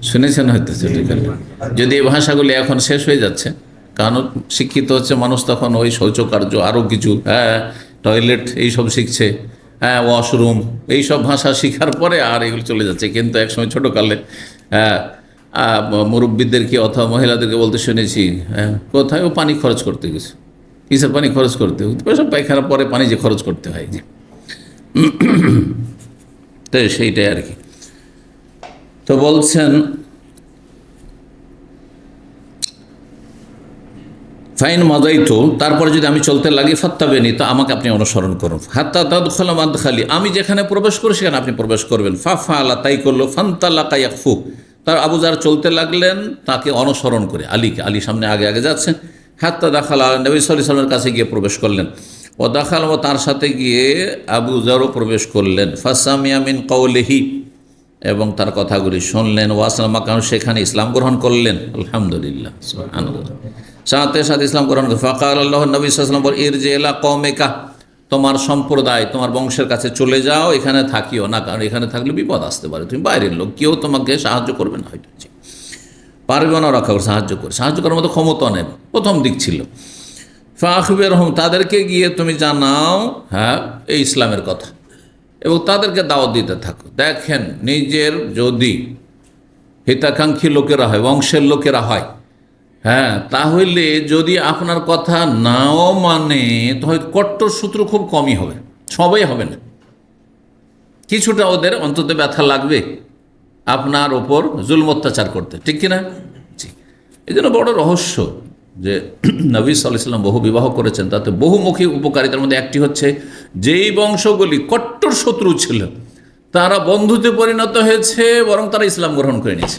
শুনেছেন হয়তো, যদি এই ভাষাগুলি এখন শেষ হয়ে যাচ্ছে, কারণ শিক্ষিত হচ্ছে মানুষ, তখন ওই শৌচকার্য আরও কিছু, টয়লেট এইসব শিখছে, ওয়াশরুম এইসব ভাষা শিখার পরে আর এগুলো চলে যাচ্ছে। কিন্তু একসময় ছোটোকালে মুরব্বীদেরকে অথবা মহিলাদেরকে বলতে শুনেছি, কোথায় ও পানি খরচ করতে গেছে, কিসের পানি খরচ করতে, সব পায়খানার পরে পানি যে খরচ করতে হয়, যে তো সেইটাই আর কি। তো বলছেন ফাইন মাদাইতু, তারপরে যদি আমি চলতে লাগি ফাত্তাবেনি, তো আমাকে আপনি অনুসরণ করুন। হাত্তা তাদখুলা মাদখালি, আমি যেখানে প্রবেশ করি সেখানে আপনি প্রবেশ করবেন। ফাফআলা, তাই করলো। ফান্তালাকা ইয়াকফু, তার আবু যার চলতে লাগলেন তাকে অনুসরণ করে, আলীকে, আলী সামনে আগে আগে যাচ্ছেন। হাত্তা দাখালা নবী সাল্লাল্লাহু আলাইহি ওয়াসাল্লামের কাছে গিয়ে প্রবেশ করলেন। ও দাখাল, ও তার সাথে গিয়ে আবু যারও প্রবেশ করলেন। ফাসামিয়া মিন কওলিহি, এবং তার কথাগুলি শুনলেন। ওয়াসলামা, কারণ সেখানে ইসলাম গ্রহণ করলেন। আলহামদুলিল্লাহ, সুবহানাল্লাহ, সাথে সাথে ইসলাম গ্রহণ করে। ফাকাল আল্লাহ, নবী সাল্লাল্লাহু আলাইহি ওয়াসাল্লাম বলেন, ইরজি ইলা কওমিকা, তোমার সম্প্রদায়, তোমার বংশের কাছে চলে যাও, এখানে থাকিও না, কারণ এখানে থাকলে বিপদ আসতে পারে, তুমি বাইরের লোক, কেউ তোমাকে সাহায্য করবে না, হয়তো পারবে না রক্ষা করে, সাহায্য করার মতো ক্ষমতা নেই, প্রথম দিক ছিল। ফাখবিরহুম, তাদেরকে গিয়ে তুমি জানাও, হ্যাঁ, এই ইসলামের কথা, এবং তাদেরকে দাওয়াত দিতে থাকো। দেখেন, নিজের যদি হিতাকাঙ্ক্ষী লোকেরা হয়, বংশের লোকেরা হয়, হ্যাঁ, তাহলে যদি আপনার কথা নাও মানে, তাহলে কট্টর শত্রু খুব কমই হবে, সবাই হবে না, কিছুটা ওদের অন্তত ব্যথা লাগবে আপনার ওপর জুলম অত্যাচার করতে, ঠিক কিনা? জি, এই জন্য বড় রহস্য যে নবী সাল্লাল্লাহু আলাইহি ওয়াসাল্লাম বহু বিবাহ করেছেন, তাতে বহুমুখী উপকারিতার মধ্যে একটি হচ্ছে, যেই বংশগুলি কট্টর শত্রু ছিল তারা বন্ধুতে পরিণত হয়েছে, বরং তারা ইসলাম গ্রহণ করে নিয়েছে।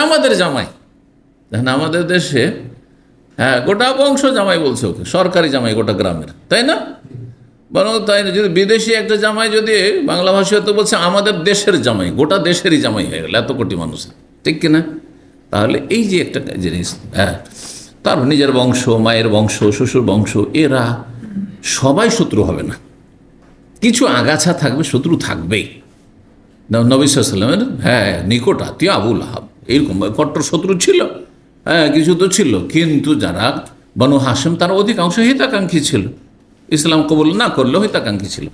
আমাদের জামাই, দেখেন আমাদের দেশে, হ্যাঁ, গোটা বংশ জামাই বলছে ওকে, সরকারি জামাই গোটা গ্রামের, তাই না? বরং তাই না, যদি বিদেশি একটা জামাই যদি বাংলা ভাষী হতে বলছে আমাদের দেশের জামাই, গোটা দেশেরই জামাই হয়ে গেল, এত কোটি মানুষ, ঠিক কিনা? তাহলে এই যে একটা জিনিস, হ্যাঁ, তার নিজের বংশ, মায়ের বংশ, শ্বশুর বংশ, এরা সবাই শত্রু হবে না, কিছু আগাছা থাকবে, শত্রু থাকবেই। নবী সাল্লাল্লাহু আলাইহি ওয়াসাল্লামের, হ্যাঁ, নিকট আত্মীয় আবু লাহাব এরকম কট্টর শত্রু ছিল, হ্যাঁ, কিছু তো ছিল, কিন্তু যারা বনু হাশিম তার অধিকাংশ হিতাকাঙ্ক্ষী ছিল, ইসলাম কবুল না করলেও হিতাকাঙ্ক্ষী ছিল।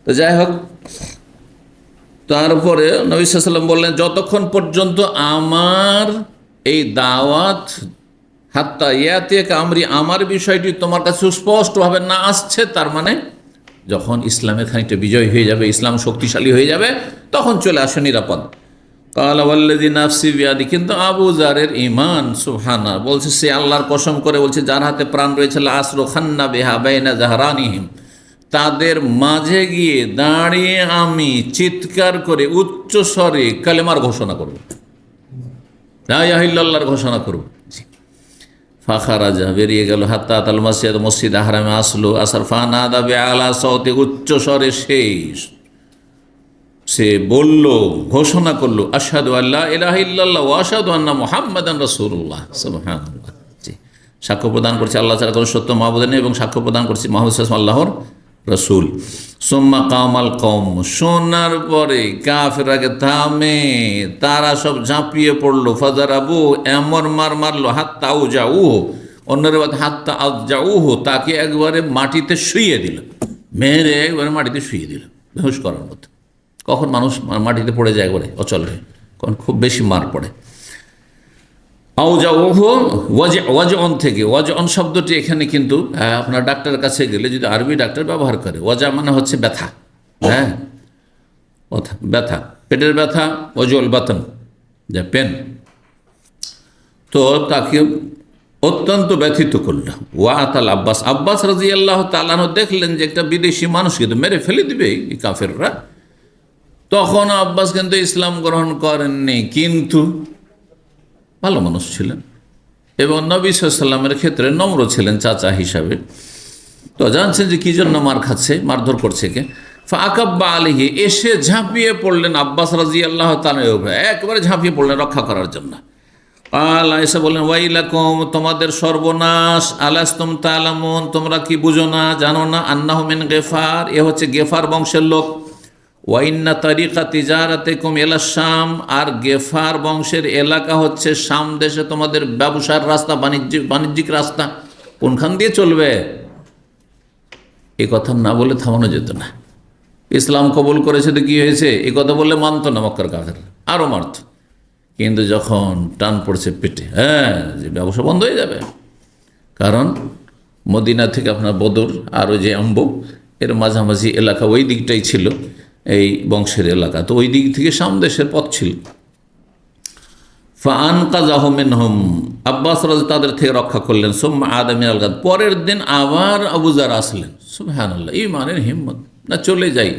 তো যাই হোক, তারপরে নবী সাল্লাল্লাহু আলাইহি ওয়াসাল্লাম বললেন, যতক্ষণ পর্যন্ত আমার এই দাওয়াত, হাত্তা ইয়াতিয়াকা আমরি, আমার বিষয়টি তোমার কাছে সুস্পষ্টভাবে না আসছে, তার মানে যখন ইসলামের খানিকটা বিজয় হয়ে যাবে, ইসলাম শক্তিশালী হয়ে যাবে, তখন চলে আসে নিরাপদ। কালা ওয়াল্লাযী নাফসি বিয়াদি, কিন্তু আবু যারের ঈমান, সুবহানাল্লাহ, বলছে সে আল্লাহর কসম করে বলছে যার হাতে প্রাণ রয়েছে, লা আসরুখান্না বিহা বাইনা যাহরানিহিম, তাদের মাঝে গিয়ে দাঁড়িয়ে আমি চিৎকার করে উচ্চ স্বরে কালেমার ঘোষণা করব, লা ইলাহা ইল্লাল্লাহর ঘোষণা করব। ফাখারাজা, বেরিয়ে গেল। হাত্তা আতাল মসজিদ, মসজিদ আহরামে আসলো, আসার ফানাদা বিআলা সাওতি, উচ্চ স্বরে সে বলল, ঘোষণা করলো, আশহাদু আল্লা ইলাহা ইল্লাল্লাহ ওয়া আশহাদু আন্না মুহাম্মাদান রাসূলুল্লাহ, সুবহানাল্লাহ। জি, সাক্ষ্য প্রদান করছে আল্লাহ ছাড়া কোনো সত্য মাবুদ নেই, এবং সাক্ষ্য প্রদান করছে মুহাম্মদ সাল্লাল্লাহু আলাইহি ওয়াসাল্লাম আল্লাহর রসুল। সুম্মা কামাল কওম, শোনার পরে কাফেররা থামে, তারা সব ঝাঁপিয়ে পড়লো। ফাজারাবু, এমন মার মারলো, হাত্তা আউজাউ, অন্যের বাদ হাত্তা আউজাউ, তাকে একবারে মাটিতে শুইয়ে দিল, মেরে একবারে মাটিতে শুইয়ে দিল, বেহুশ করার মতো। কখন মানুষ মাটিতে পড়ে যায় একবারে অচল হয়ে, কখন খুব বেশি মার পড়ে। আউজাউহু ওয়াজঅন থেকে, ওয়াজঅন শব্দটি এখানে কিন্তু আপনার ডাক্তারের কাছে গেলে যদি আরবি ডাক্তার ব্যবহার করে, ওয়াজা মানে হচ্ছে ব্যথা, হ্যাঁ, ব্যথা, পেটের ব্যথা, ওয়াজউল বাতন, যা পেন, তো তাকে অত্যন্ত ব্যথিত করল। ওয়াতাল আব্বাস, আব্বাস রাদিয়াল্লাহু তাআলা আনহু দেখলেন যে একটা বিদেশি মানুষকে তো মেরে ফেলে দিবে এই কাফেররা। তখন আব্বাস কিন্তু ইসলাম গ্রহণ করেননি, কিন্তু ভালো মানুষ ছিলেন এবং নবী সাল্লাল্লাহু আলাইহি ওয়াসাল্লামের ক্ষেত্রে নম্র ছিলেন চাচা হিসাবে। তো জানছেন যে কী জন্য মার খাচ্ছে, মারধর করছে কে। ফাআকাব্বা আলাইহি, এসে ঝাঁপিয়ে পড়লেন আব্বাস রাদিয়াল্লাহু তাআলা উপরে, একবারে ঝাঁপিয়ে পড়লেন রক্ষা করার জন্য। আল্লাহ এসে বললেন, ওয়াইলাকুম, তোমাদের সর্বনাশ, আলাস্তুম তা'লামুন, তোমরা কি বুঝো না, জানো না, আন্নাহু মিন গেফার, এ হচ্ছে গেফার বংশের লোক। ওয়াইন্না তারিকা তিজারাতিকুম ইলা শাম, আর গেফার বংশের এলাকা হচ্ছে শাম দেশে তোমাদের ব্যবসার রাস্তা, বাণিজ্যিক রাস্তা, কোনখান দিয়ে চলবে? এ কথা না বলে থামানো যেত না। ইসলাম কবুল করেছে তো কী হয়েছে, এ কথা বললে মানত না মক্কার কাফের, আরও মারত। কিন্তু যখন টান পড়ছে পেটে, হ্যাঁ, যে ব্যবসা বন্ধ হয়ে যাবে, কারণ মদিনা থেকে আপনার বদর আর ওই যে আম্বু এর মাঝামাঝি এলাকা ওই দিকটাই ছিল, এই বংশের এলাকা, তো ওই দিক থেকে সামদেশের পথ ছিল। ফান কাজাহ মিনহুম, আব্বাস রাজি তাদের থেকে রক্ষা করলেন। সুম্মা আদা মিনাল গাদ, পরের দিন আবার আবু যার আসলেন। সুবহানাল্লাহ, ঈমানের হিম্মত, না চলে যাই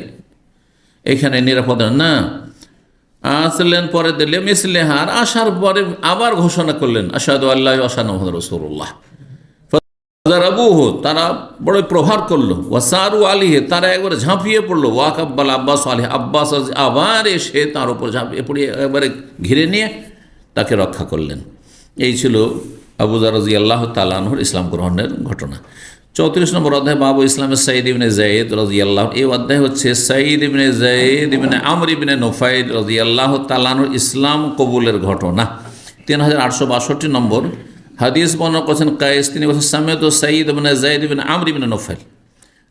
এখানে নিরাপদ না। আসলেন পরের দিন মিসলিহার, আসার পরে আবার ঘোষণা করলেন আশহাদু আল্লা ইলাহা ইল্লাল্লাহ ওয়া আন্না মুহাম্মাদুর রাসূলুল্লাহ। ফাযারাবুহু, তারা বড় প্রহার করলো। ওয়াসারু আলাইহি, তারা একবারে ঝাঁপিয়ে পড়লো। ওয়াকাব্বাল আব্বাস আলাইহি, আব্বাস আবার এসে তার উপর ঝাঁপিয়ে পড়ে একবারে ঘিরে নিয়ে তাকে রক্ষা করলেন। এই ছিল আবু যার রাদিয়াল্লাহু তাআলা আনহুর ইসলাম গ্রহণের ঘটনা। 34 নম্বর অধ্যায় বাবু ইসলামের সাঈদ ইবনে যায়েদ রাদিয়াল্লাহু, এই অধ্যায় হচ্ছে সাঈদ ইবনে যায়েদ ইবনে আমর ইবনে নুফাইল রাদিয়াল্লাহু তাআলা আনহুর ইসলাম কবুলের ঘটনা। 3862 নম্বর হাদিস বর্ণনা করেছেন কায়েস, তিনি বলেছেন সামিআতু সাঈদ ইবনে যায়েদ ইবনে আমর ইবনে নুফাইল,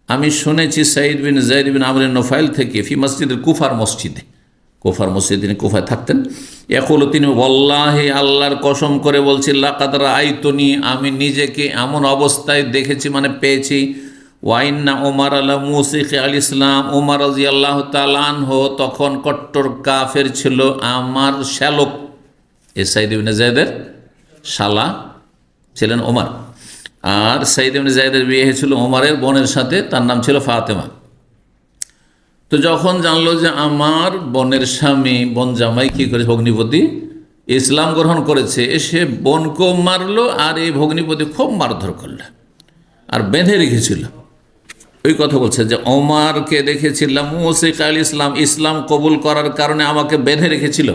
আমি শুনেছি সাঈদ ইবনে যায়েদ ইবনে আমর ইবনে নুফাইল থেকে ফি মসজিদে কুফার মসজিদে, কুফার মসজিদে তিনি কুফায় থাকতেন। ইয়াকুলু, তিনি ওয়াল্লাহি, আল্লাহর কসম করে বলছি, লাকাদ রাআইতুনি, আমি নিজেকে এমন অবস্থায় দেখেছি মানে পেয়েছি। ওয়াইন্না ওমর আলা মুসিক আল ইসলাম, ওমর রাদিয়াল্লাহু তাআলা আনহু তখন কট্টর কাফের ছিল, আমার শ্যালক। এ সাঈদ ইবনে যায়েদের শালা ছিলেন ওমর, আর সাঈদ ইবনে যায়েদের বিয়ে হয়েছিল ওমরের বোনের সাথে, তার নাম ছিল ফাতেমা। তো যখন জানলো যে আমার বোনের স্বামী, বোন জামাই কী করে ভগ্নিপতি ইসলাম গ্রহণ করেছে, এসে বোনকেও মারলো আর এই ভগ্নিপতি খুব মারধর করলো আর বেঁধে রেখেছিল। ওই কথা বলছে যে ওমরকে দেখেছিলাম মুসিক আল ইসলাম, ইসলাম কবুল করার কারণে আমাকে বেঁধে রেখেছিল।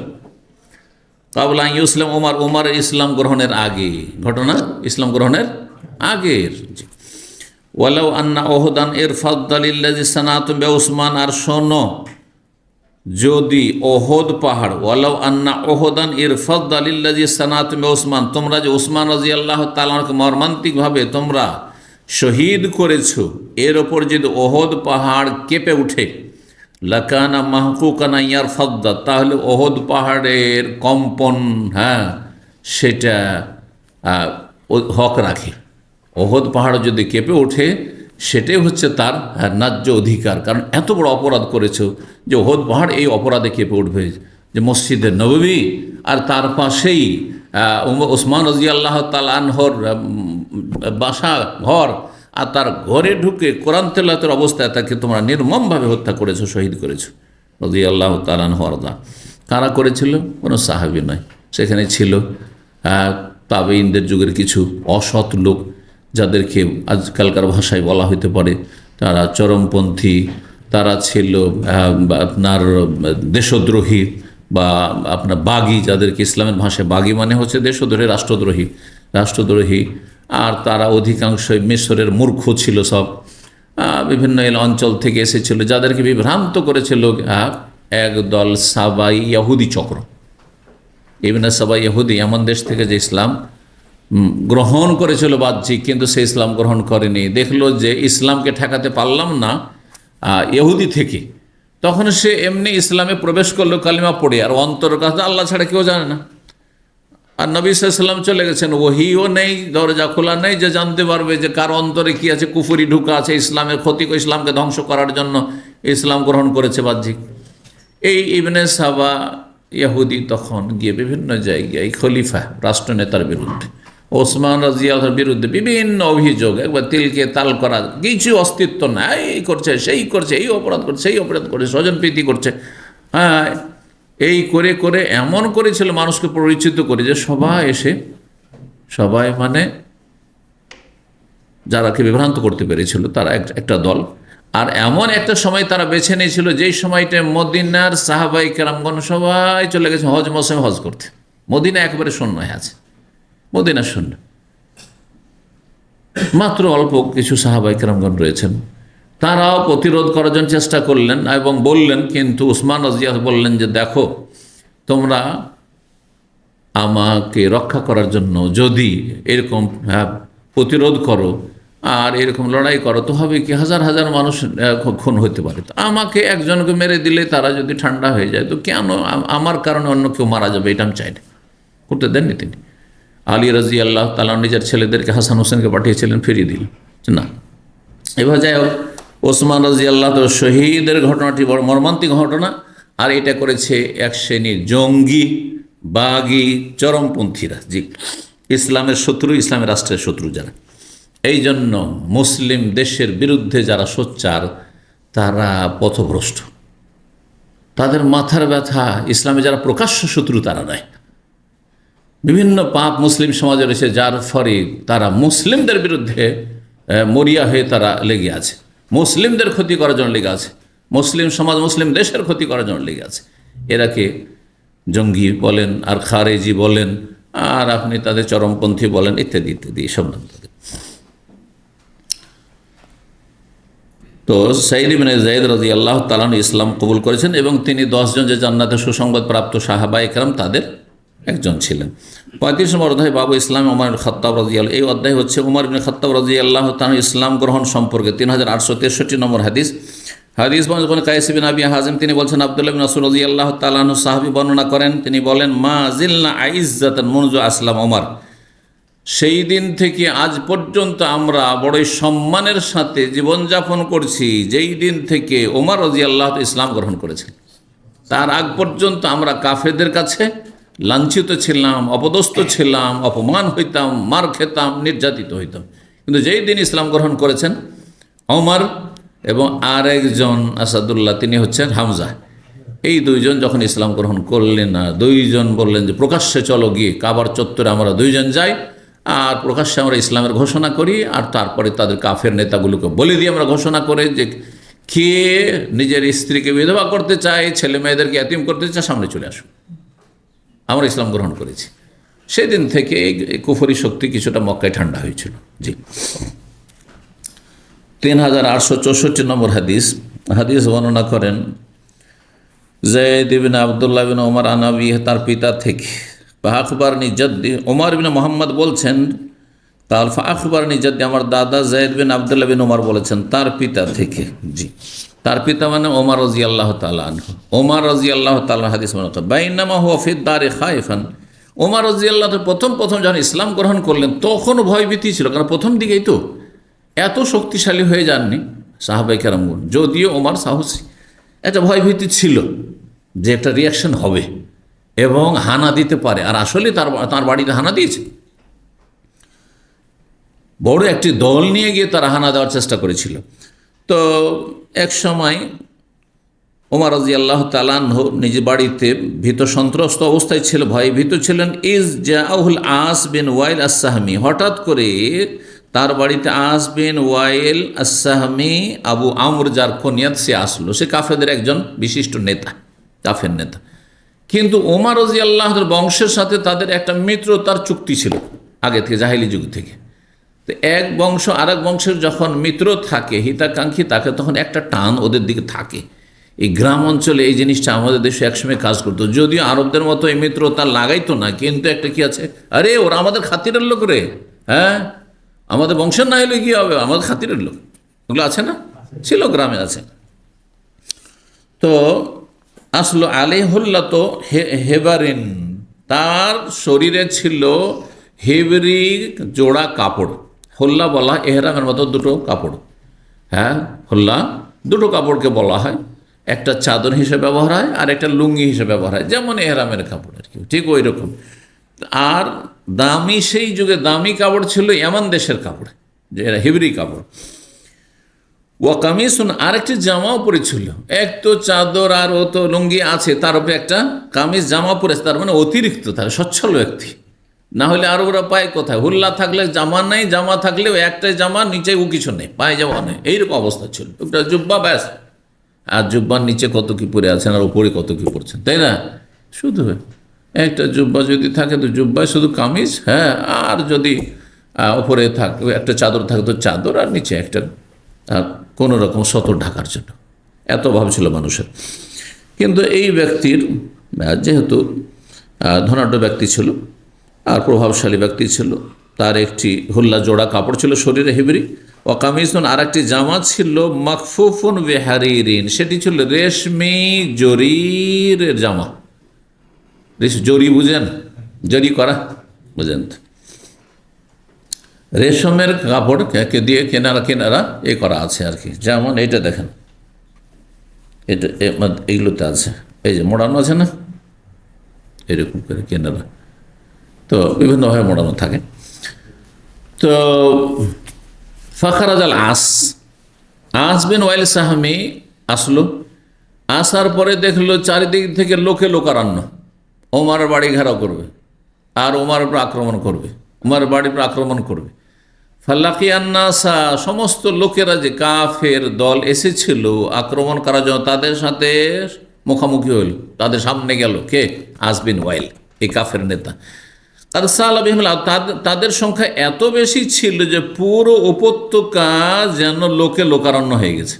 কাবলা ইসলাম ওমর, ওমরের ইসলাম গ্রহণের আগে ঘটনা, ইসলাম গ্রহণের আগের। ওয়ালাউ আন্না ওহদান এর ফাদ্দালিল্লাযী সানাতুম বে উসমান, আর শোনো যদি ওহদ পাহাড়, ওয়ালাউ আন্না ওহদান এর ফাদ্দালিল্লাযী সানাতুম বে উসমান, তোমরা যে উসমান রাদিয়াল্লাহু তাআলাকে মর্মান্তিকভাবে তোমরা শহীদ করেছো, এর ওপর যদি ওহদ পাহাড় কেঁপে উঠে, লাকানা মাহকুকানা ইয়ার ফাদ্দা, তাহলে ওহদ পাহাড়ের কম্পন, হ্যাঁ সেটা হক রাখে। ওহদ পাহাড় যদি কেঁপে ওঠে সেটাই হচ্ছে তার ন্যায্য অধিকার, কারণ এত বড় অপরাধ করেছো যে ওহদ পাহাড় এই অপরাধে কেঁপে উঠবে। যে মসজিদে নববী আর তার পাশেই ওসমান রাদিয়াল্লাহু তাআলা আনহুর বাসা ঘর, আর তার ঘরে ঢুকে কোরআন তেলাওয়াতের অবস্থায় তাকে তোমরা নির্মমভাবে হত্যা করেছো, শহীদ করেছো রাদিয়াল্লাহু তাআলা আনহু আরদা। কারা করেছিল? কোনো সাহাবী নয়, সেখানে ছিল তাবেঈনদের যুগের কিছু অসৎ লোক, যাদেরকে আজকালকার ভাষায় বলা হইতে পারে তারা চরমপন্থী, তারা ছিল আপনার দেশদ্রোহী বা আপনার বাগী, যাদেরকে ইসলামের ভাষায় বাগী মানে হচ্ছে দেশদ্রোহী, রাষ্ট্রদ্রোহী। আর তারা অধিকাংশই মিশরের মূর্খ ছিল, সব বিভিন্ন অঞ্চল থেকে এসেছিল, যাদেরকে বিভ্রান্ত করেছিল একদল সাবাই ইহুদি চক্র। ইবনে সাবা ইহুদি এমন দেশ থেকে যে ইসলাম গ্রহণ করেছিল বাহ্যিক, কিন্তু সে ইসলাম গ্রহণ করেনি। দেখলো যে ইসলামকে ঠেকাতে পারলাম না ইহুদি থেকে, তখন সে এমনি ইসলামে প্রবেশ করলো কালিমা পড়ে, আর অন্তরের কথা আল্লাহ ছাড়া কেউ জানে না। আর নবী সাল্লাল্লাহু আলাইহি ওয়াসাল্লাম চলে গেছেন, ওহিও নেই, দরজা খোলা নেই যে জানতে পারবে যে কার অন্তরে কি আছে, কুফরি ঢুকা আছে, ইসলামের ক্ষতি, ইসলামকে ধ্বংস করার জন্য ইসলাম গ্রহণ করেছে বাহ্যিক। এই ইবনে সাবা ইহুদি তখন গিয়ে বিভিন্ন জায়গায় খলিফা রাষ্ট্রনেতার বিরুদ্ধে, ওসমান রাদিয়াল্লাহুর বিরুদ্ধে বিভিন্ন অভিযোগ, একবার তিলকে তাল করা, কিছু অস্তিত্ব নাই, এই করছে, সেই করছে, এই অপরাধ করছে, সেই অপরাধ করছে, স্বজনপ্রীতি করছে, হ্যাঁ এই করে করে এমন করেছিল মানুষকে পরিচিত করে যে সবাই এসে, সবাই মানে যারাকে বিভ্রান্ত করতে পেরেছিল তারা একটা দল। আর এমন একটা সময় তারা বেছে নিয়েছিল যেই সময়টায় মদিনার সাহাবাই কেরামগণ সবাই চলে গেছে হজ মৌসুমে হজ করতে, মদিনা একেবারে শূন্য হয়ে আছে, মদিনা শূন্য, মাত্র অল্প কিছু সাহাবাই কেরামগণ রয়েছেন। তারাও প্রতিরোধ করার জন্য চেষ্টা করলেন এবং বললেন, কিন্তু উসমান রাদিয়াল্লাহু বললেন যে দেখো, তোমরা আমাকে রক্ষা করার জন্য যদি এরকম প্রতিরোধ করো আর এরকম লড়াই করো, তো হবে কি হাজার হাজার মানুষ খুন হতে পারে। তো আমাকে একজনকে মেরে দিলে তারা যদি ঠান্ডা হয়ে যায়, তো কেন আমার কারণে অন্য কেউ মারা যাবে, এটা আমি চাই না, করতে দেননি তিনি। আলী রাদিয়াল্লাহু তাআলা নিজের ছেলেদেরকে হাসান হোসেনকে পাঠিয়েছিলেন, ফিরিয়ে দিলেন না। এবার যাই হোক, ওসমান রাদিয়াল্লাহু তাআলা শহীদের ঘটনাটি বড় মর্মান্তিক ঘটনা, আর এটা করেছে এক শ্রেণীর জঙ্গি বাগী চরমপন্থীরা। জি, ইসলামের শত্রু, ইসলামের রাষ্ট্রের শত্রু যারা। এই জন্য মুসলিম দেশের বিরুদ্ধে যারা সোচ্চার তারা পথভ্রষ্ট, তাদের মাথার ব্যথা। ইসলামে যারা প্রকাশ্য শত্রু তারা নয়, বিভিন্ন পাপ মুসলিম সমাজে রয়েছে, যার ফলে তারা মুসলিমদের বিরুদ্ধে মরিয়া হয়ে তারা লেগে আছে, মুসলিমদের ক্ষতি করার জন্য লেগে আছে, মুসলিম সমাজ মুসলিম দেশের ক্ষতি করার জন্য লেগে আছে। এরাকে জঙ্গি বলেন, আর খারেজি বলেন, আর আপনি তাদের চরমপন্থী বলেন, ইত্যাদি ইত্যাদি সব নাম তাদের। তো সাইদ ইবনে যায়েদ রাদিয়াল্লাহু তাআলা ইসলাম কবুল করেছেন এবং তিনি 10 জন যে জান্নাতের সুসংবাদ প্রাপ্ত সাহাবা একরাম তাদের একজন ছিলেন। 35 নম্বর অধ্যায় বাবু ইসলাম ওমর ইবনে খাত্তাব রাদিয়াল্লাহু, এই অধ্যায় হচ্ছে ওমর ইবনে খাত্তাব রাদিয়াল্লাহু তাআলা ইসলাম গ্রহণ সম্পর্কে। 3863 নম্বর হাদিস। হাদিস বর্ণনা কায়েস বিন আবি হাজিম তিনি বলছেন, আব্দুল্লাহ বিন মাসউদ রাদিয়াল্লাহু তাআলা আনহু সাহাবী বর্ণনা করেন, তিনি বলেন, মা জিলনা আইজ্জাতান মুনযু আসলাম ওমর, সেই দিন থেকে আজ পর্যন্ত আমরা বড়ই সম্মানের সাথে জীবনযাপন করছি যেই দিন থেকে ওমর রাদিয়াল্লাহু তাআলা ইসলাম গ্রহণ করেছেন। তার আগ পর্যন্ত আমরা কাফেরদের কাছে লাঞ্ছিত ছিলাম, অপদস্থ ছিলাম, অপমান হইতাম, মার খেতাম, নির্যাতিত হইতাম। কিন্তু যেই দিন ইসলাম গ্রহণ করেছেন ওমর এবং আর একজন আসাদুল্লাহ, তিনি হচ্ছেন হামজা, এই দুইজন যখন ইসলাম গ্রহণ করলেন না, দুইজন বললেন যে প্রকাশ্যে চলো গিয়ে কাবার চত্বরে আমরা দুইজন যাই, আর প্রকাশ্যে আমরা ইসলামের ঘোষণা করি, আর তারপরে তাদের কাফের নেতাগুলোকে বলে দিয়ে আমরা ঘোষণা করে যে কে নিজের স্ত্রীকে বিধবা করতে চায়, ছেলে মেয়েদেরকে এতিম করতে চায়, সামনে চলে আসুন, আমরা ইসলাম গ্রহণ করেছি। সেদিন থেকে এই কুফরি শক্তি কিছুটা মক্কায় ঠান্ডা হয়েছিল। জি, 3864 নম্বর হাদিস। হাদিস বর্ণনা করেন যায়েদ ইবনে আব্দুল্লাহ বিন ওমর আন আবি, তার পিতা থেকে, ফাআখবারনি জাদ্দি, ওমর বিন মুহাম্মদ বলছেন, কাল ফাআখবারনি জাদ্দি, আমার দাদা যায়েদ বিন আব্দুল্লাহ বিন ওমর বলেছেন তার পিতা থেকে। জি, তার পিতা মানে ওমর রাদিয়াল্লাহু তাআলা আনহু। ওমর রাদিয়াল্লাহু তাআলা হাদিস বর্ণনা, বাইনামা হুয়া ফিদ দারি খায়ফান, ওমর রাদিয়াল্লাহু তাআলা প্রথম যখন ইসলাম গ্রহণ করলেন তখন ভয়ভীতি ছিল, কারণ প্রথম দিকেই তো এত শক্তিশালী হয়ে যাননি সাহাবায়ে কেরামগণ, যদিও ওমর সাহসী, একটা ভয়ভীতি ছিল যে একটা রিয়াকশন হবে এবং হানা দিতে পারে, আর আসলে তার বাড়িতে হানা দিয়েছে। বড় একটি দল নিয়ে গিয়ে তারা হানা দেওয়ার চেষ্টা করেছিল। তো এক সময় ওমর রাদিয়াল্লাহু তাআলা আনহু নিজ বাড়িতে ভীত সন্ত্রস্ত অবস্থায় ছিল, ভয়ে ভীত ছিলেন। ইজ জাআহুল আস বিন ওয়াইল আস-সাহমি, হঠাৎ করে তার বাড়িতে আস বিন ওয়াইল আস-সাহমি, আবু আমর যার কুনিয়াত, সে আসলো। সে কাফেরদের একজন বিশিষ্ট নেতা, কাফের নেতা। কিন্তু ওমর রাদিয়াল্লাহু তাআলার বংশের সাথে তাদের একটা মিত্রতার চুক্তি ছিল আগে থেকে, জাহেলি যুগ থেকে। তো এক বংশ আর এক বংশের যখন মিত্র থাকে, হিতাকাঙ্ক্ষী থাকে, তখন একটা টান ওদের দিকে থাকে। এই গ্রাম অঞ্চলে এই জিনিসটা আমাদের দেশে একসময় কাজ করতো, যদিও আরবদের মতো এই মিত্রতা লাগাইতো না, কিন্তু একটা কি আছে, আরে ওরা আমাদের খাতিরের লোক রে, হ্যাঁ আমাদের বংশের না হলে কি হবে, আমাদের খাতিরের লোক, ওগুলো আছে না, ছিল, গ্রামে আছে। তো আসলো আলাইহুল্লাহ, তো হেবারিন, তার শরীরে ছিল হেবরি জোড়া কাপড়। হোল্লা বলা এহরামের মতো দুটো কাপড়, হ্যাঁ হোল্লা দুটো কাপড়কে বলা হয়, একটা চাদর হিসেবে ব্যবহার হয় আর একটা লুঙ্গি হিসেবে ব্যবহার হয়, যেমন এহরামের কাপড় আর কি, ঠিক ওই রকম। আর দামি, সেই যুগে দামি কাপড় ছিল এমন দেশের কাপড়, যে হেবরি কাপড়। ও কামিসুন, আরেকটি জামাও পরেছিল। এক তো চাদর আর ও তো লুঙ্গি আছে, তার উপরে একটা কামিজ জামা পরেছে, তার মানে অতিরিক্ত, তার সচ্ছল ব্যক্তি। না হলে আর ওরা পায় কোথায়, হুল্লা থাকলে জামা নেই, জামা থাকলেও একটাই জামা, নিচে ও কিছু নেই, পায়ে জামা নেই, এইরকম অবস্থা ছিল। একটা জুব্বা, ব্যাস। আর জুব্বার নিচে কত কি পরে আছেন আর উপরে কত কি পরছেন, তাই না? শুধু একটা জুব্বা যদি থাকে তো জুব্বায় শুধু কামিজ, হ্যাঁ, আর যদি উপরে থাকে একটা চাদর থাকে তো চাদর, আর নিচে একটা কোনো রকম সতর ঢাকার জন্য, এত ভাব ছিল মানুষের। কিন্তু এই ব্যক্তির যেহেতু ধনাঢ্য ব্যক্তি ছিল আর প্রভাবশালী ব্যক্তি ছিল, তার একটি হুল্লা জোড়া কাপড় ছিল শরীরে হেবরি, ও কামিজুন, আর একটি জামা ছিল মাকফুফুন বিহারিরিন, সেটি ছিল রেশমি জরির জামা। জরি বুঝেন, জরি করা বুঝেন, রেশমের কাপড় দিয়ে কেনারা কেনারা এ করা আছে আর কি। যেমন এইটা দেখেন, এটা এইগুলোতে আছে, এই যে মোড়ানো আছে না, এরকম করে কেনারা তো বিভিন্নভাবে মোড়ানো থাকে। তো ফাখারাজ আল আস বিন ওয়াইল সাহামি আসলো, আসার পরে দেখলো চারিদিক থেকে লোকে লোকারণ্য, ওমারের বাড়ি ঘেরাও করবে আর ওমারের উপর আক্রমণ করবে, ওমারের বাড়ির উপর আক্রমণ করবে। ফাল্লাকি আন্নাসা, সমস্ত লোকেরা যে কাফের দল এসেছিল আক্রমণ করার জন্য তাদের সাথে মুখামুখি হইল, তাদের সামনে গেল কে? আস বিন ওয়াইল, এই কাফের নেতা। তাদের সংখ্যা এত বেশি ছিল যে পুরো উপত্যকা যেন লোকে লোকারণ্য হয়ে গেছে।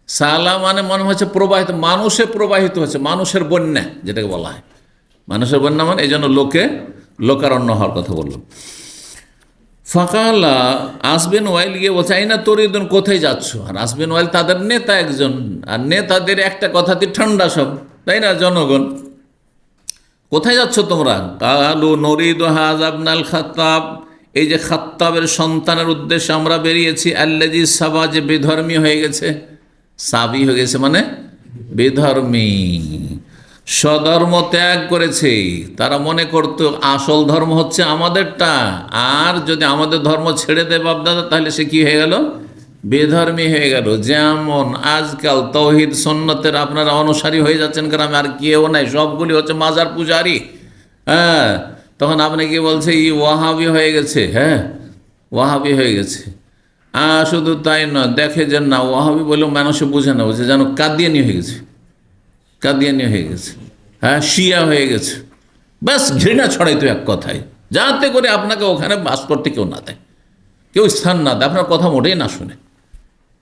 সালা মানে মনে হচ্ছে প্রবাহিত, মানুষে প্রবাহিত হচ্ছে, মানুষের বন্যা যেটাকে বলা হয়, মানুষের বন্যা মানে এই জন্য লোকে লোকারণ্য হওয়ার কথা বলল। ফাকালা আসবিন ওয়াইল গিয়ে বলছে আইনা তরিদুন, কোথায় যাচ্ছ? আর আসবিন ওয়াইল তাদের নেতা একজন, আর নেতাদের একটা কথাতে ঠান্ডা সব, তাই না? জনগণ, কোথায় যাচ্ছ তোমরা? কালু নরিদু হাযা ইবনাল খাত্তাব, এই যে খাত্তাবের সন্তানের উদ্দেশ্যে আমরা বেরিয়েছি। আল্লাযী সাবা, যে বিধর্মী হয়ে গেছে, সাবি হয়ে গেছে মানে বিধর্মী, স্বধর্ম ত্যাগ করেছে। তারা মনে করতো আসল ধর্ম হচ্ছে আমাদেরটা, আর যদি আমাদের ধর্ম ছেড়ে দেয় বাপদাদা তাহলে সে কি হয়ে গেল? বেধর্মী হয়ে গেল। যেমন আজকাল তৌহিদ সুন্নতের আপনারা অনুসারী হয়ে যাচ্ছেন গ্রামে, আর কেউ নাই, সবগুলি হচ্ছে মাজার পূজারি। হ্যাঁ, তখন আপনি কি বলছে ই ওয়াহাবি হয়ে গেছে, হ্যাঁ ওয়াহাবি হয়ে গেছে। শুধু তাই নয়, দেখে যে না ওয়াহাবি বলেও মানুষে বুঝে না, বুঝে যেন কাদিয়ানি হয়ে গেছে, কাদিয়ানি হয়ে গেছে, হ্যাঁ শিয়া হয়ে গেছে। ব্যাস ঘৃণা ছড়াইতো এক কথায়, যাতে করে আপনাকে ওখানে বাস করতে কেউ না দেয়, কেউ স্থান না দেয়, আপনার কথা মোটেই না শুনে।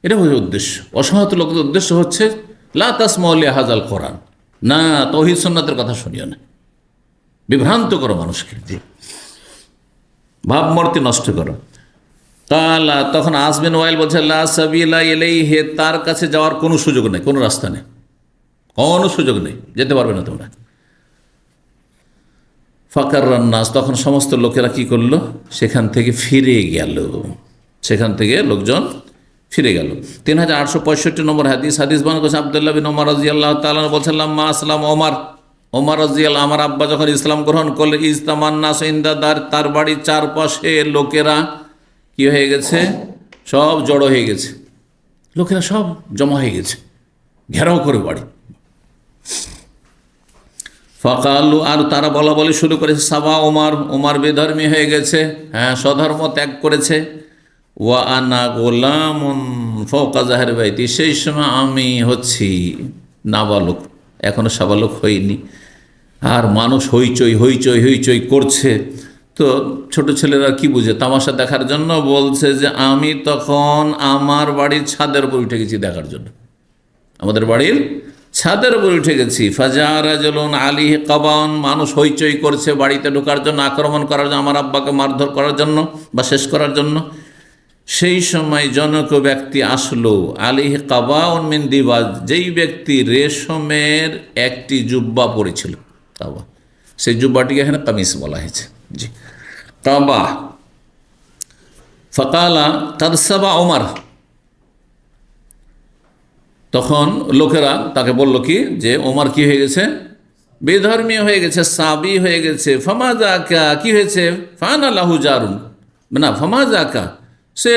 এটা হচ্ছে উদ্দেশ্য। অসহায়ত লোকদের উদ্দেশ্য হচ্ছে লা তাসমাউ লিহাযাল কোরআন, না তাওহীদ সুন্নাতের কথা শুনিও না, বিভ্রান্ত করো মানুষকে, ভাবমূর্তি নষ্ট করো। কালা, তখন আসবিন ওয়াইল বলছে লা সাবিলা ইলাইহি, তার কাছে যাওয়ার কোনো সুযোগ নেই, কোনো রাস্তা নেই, কোনো সুযোগ নেই, যেতে পারবে না তোমরা। ফাকাররান নাস, তখন সমস্ত লোকেরা কি করলো? সেখান থেকে ফিরে গেল, সেখান থেকে লোকজন ফিরে গেল। 3865 নম্বর হাদিস বর্ণনা করেছেন আব্দুল্লাহ বিন ওমর রাদিয়াল্লাহু তাআলা বলছেন মা আসলাম ওমর রাদিয়াল্লাহু, আমার আব্বা যখন ইসলাম গ্রহণ করলে ইজতামান নাস ইনদা দার, তার বাড়ির চারপাশে লোকেরা কি হয়ে গেছে? সব জড়ো হয়ে গেছে, লোকেরা সব জমা হয়ে গেছে, ঘেরাও করে বাড়ি। ফাকালু, আর তারা বলা বলি শুরু করেছে সাবা ওমর বেধর্মী হয়ে গেছে, হ্যাঁ স্বধর্ম ত্যাগ করেছে। ওয়া আনা গোলামুন ফাওকা যাহরি বাইতি, সেই সময় আমি হচ্ছি নাবালক, এখনো সাবালক হইনি, আর মানুষ হইচই হইচই হইচই করছে। তো ছোট ছেলেরা কি বুঝে, তামাশা দেখার জন্য বলছে যে আমি তখন আমার বাড়ির ছাদের উপর উঠে গেছি দেখার জন্য, আমাদের বাড়ির ছাদের উপর উঠে গেছি। ফাজা রাজুলুন আলাইহি কাবান, মানুষ হইচই করছে বাড়িতে ঢোকার জন্য, আক্রমণ করার জন্য, আমার আব্বাকে মারধর করার জন্য বা শেষ করার জন্য। সেই সময় জনক ব্যক্তি আসলো, আলাইহি কাবাউন মিন দিবাজ, যেই ব্যক্তি রেশমের একটি জুব্বা পরেছিল, কাবা, সেই জুব্বাটিকে এখানে কামিজ বলা হয়েছে, জি কাবা। ফাকালা কাদ সাবা ওমর, তখন লোকেরা তাকে বলল কি যে ওমর কি হয়ে গেছে? বেধর্মী হয়ে গেছে, সাবি হয়ে গেছে। ফামা জাকা, কি হয়েছে? ফানা লাহু জারুন, না ফামা জাকা, সে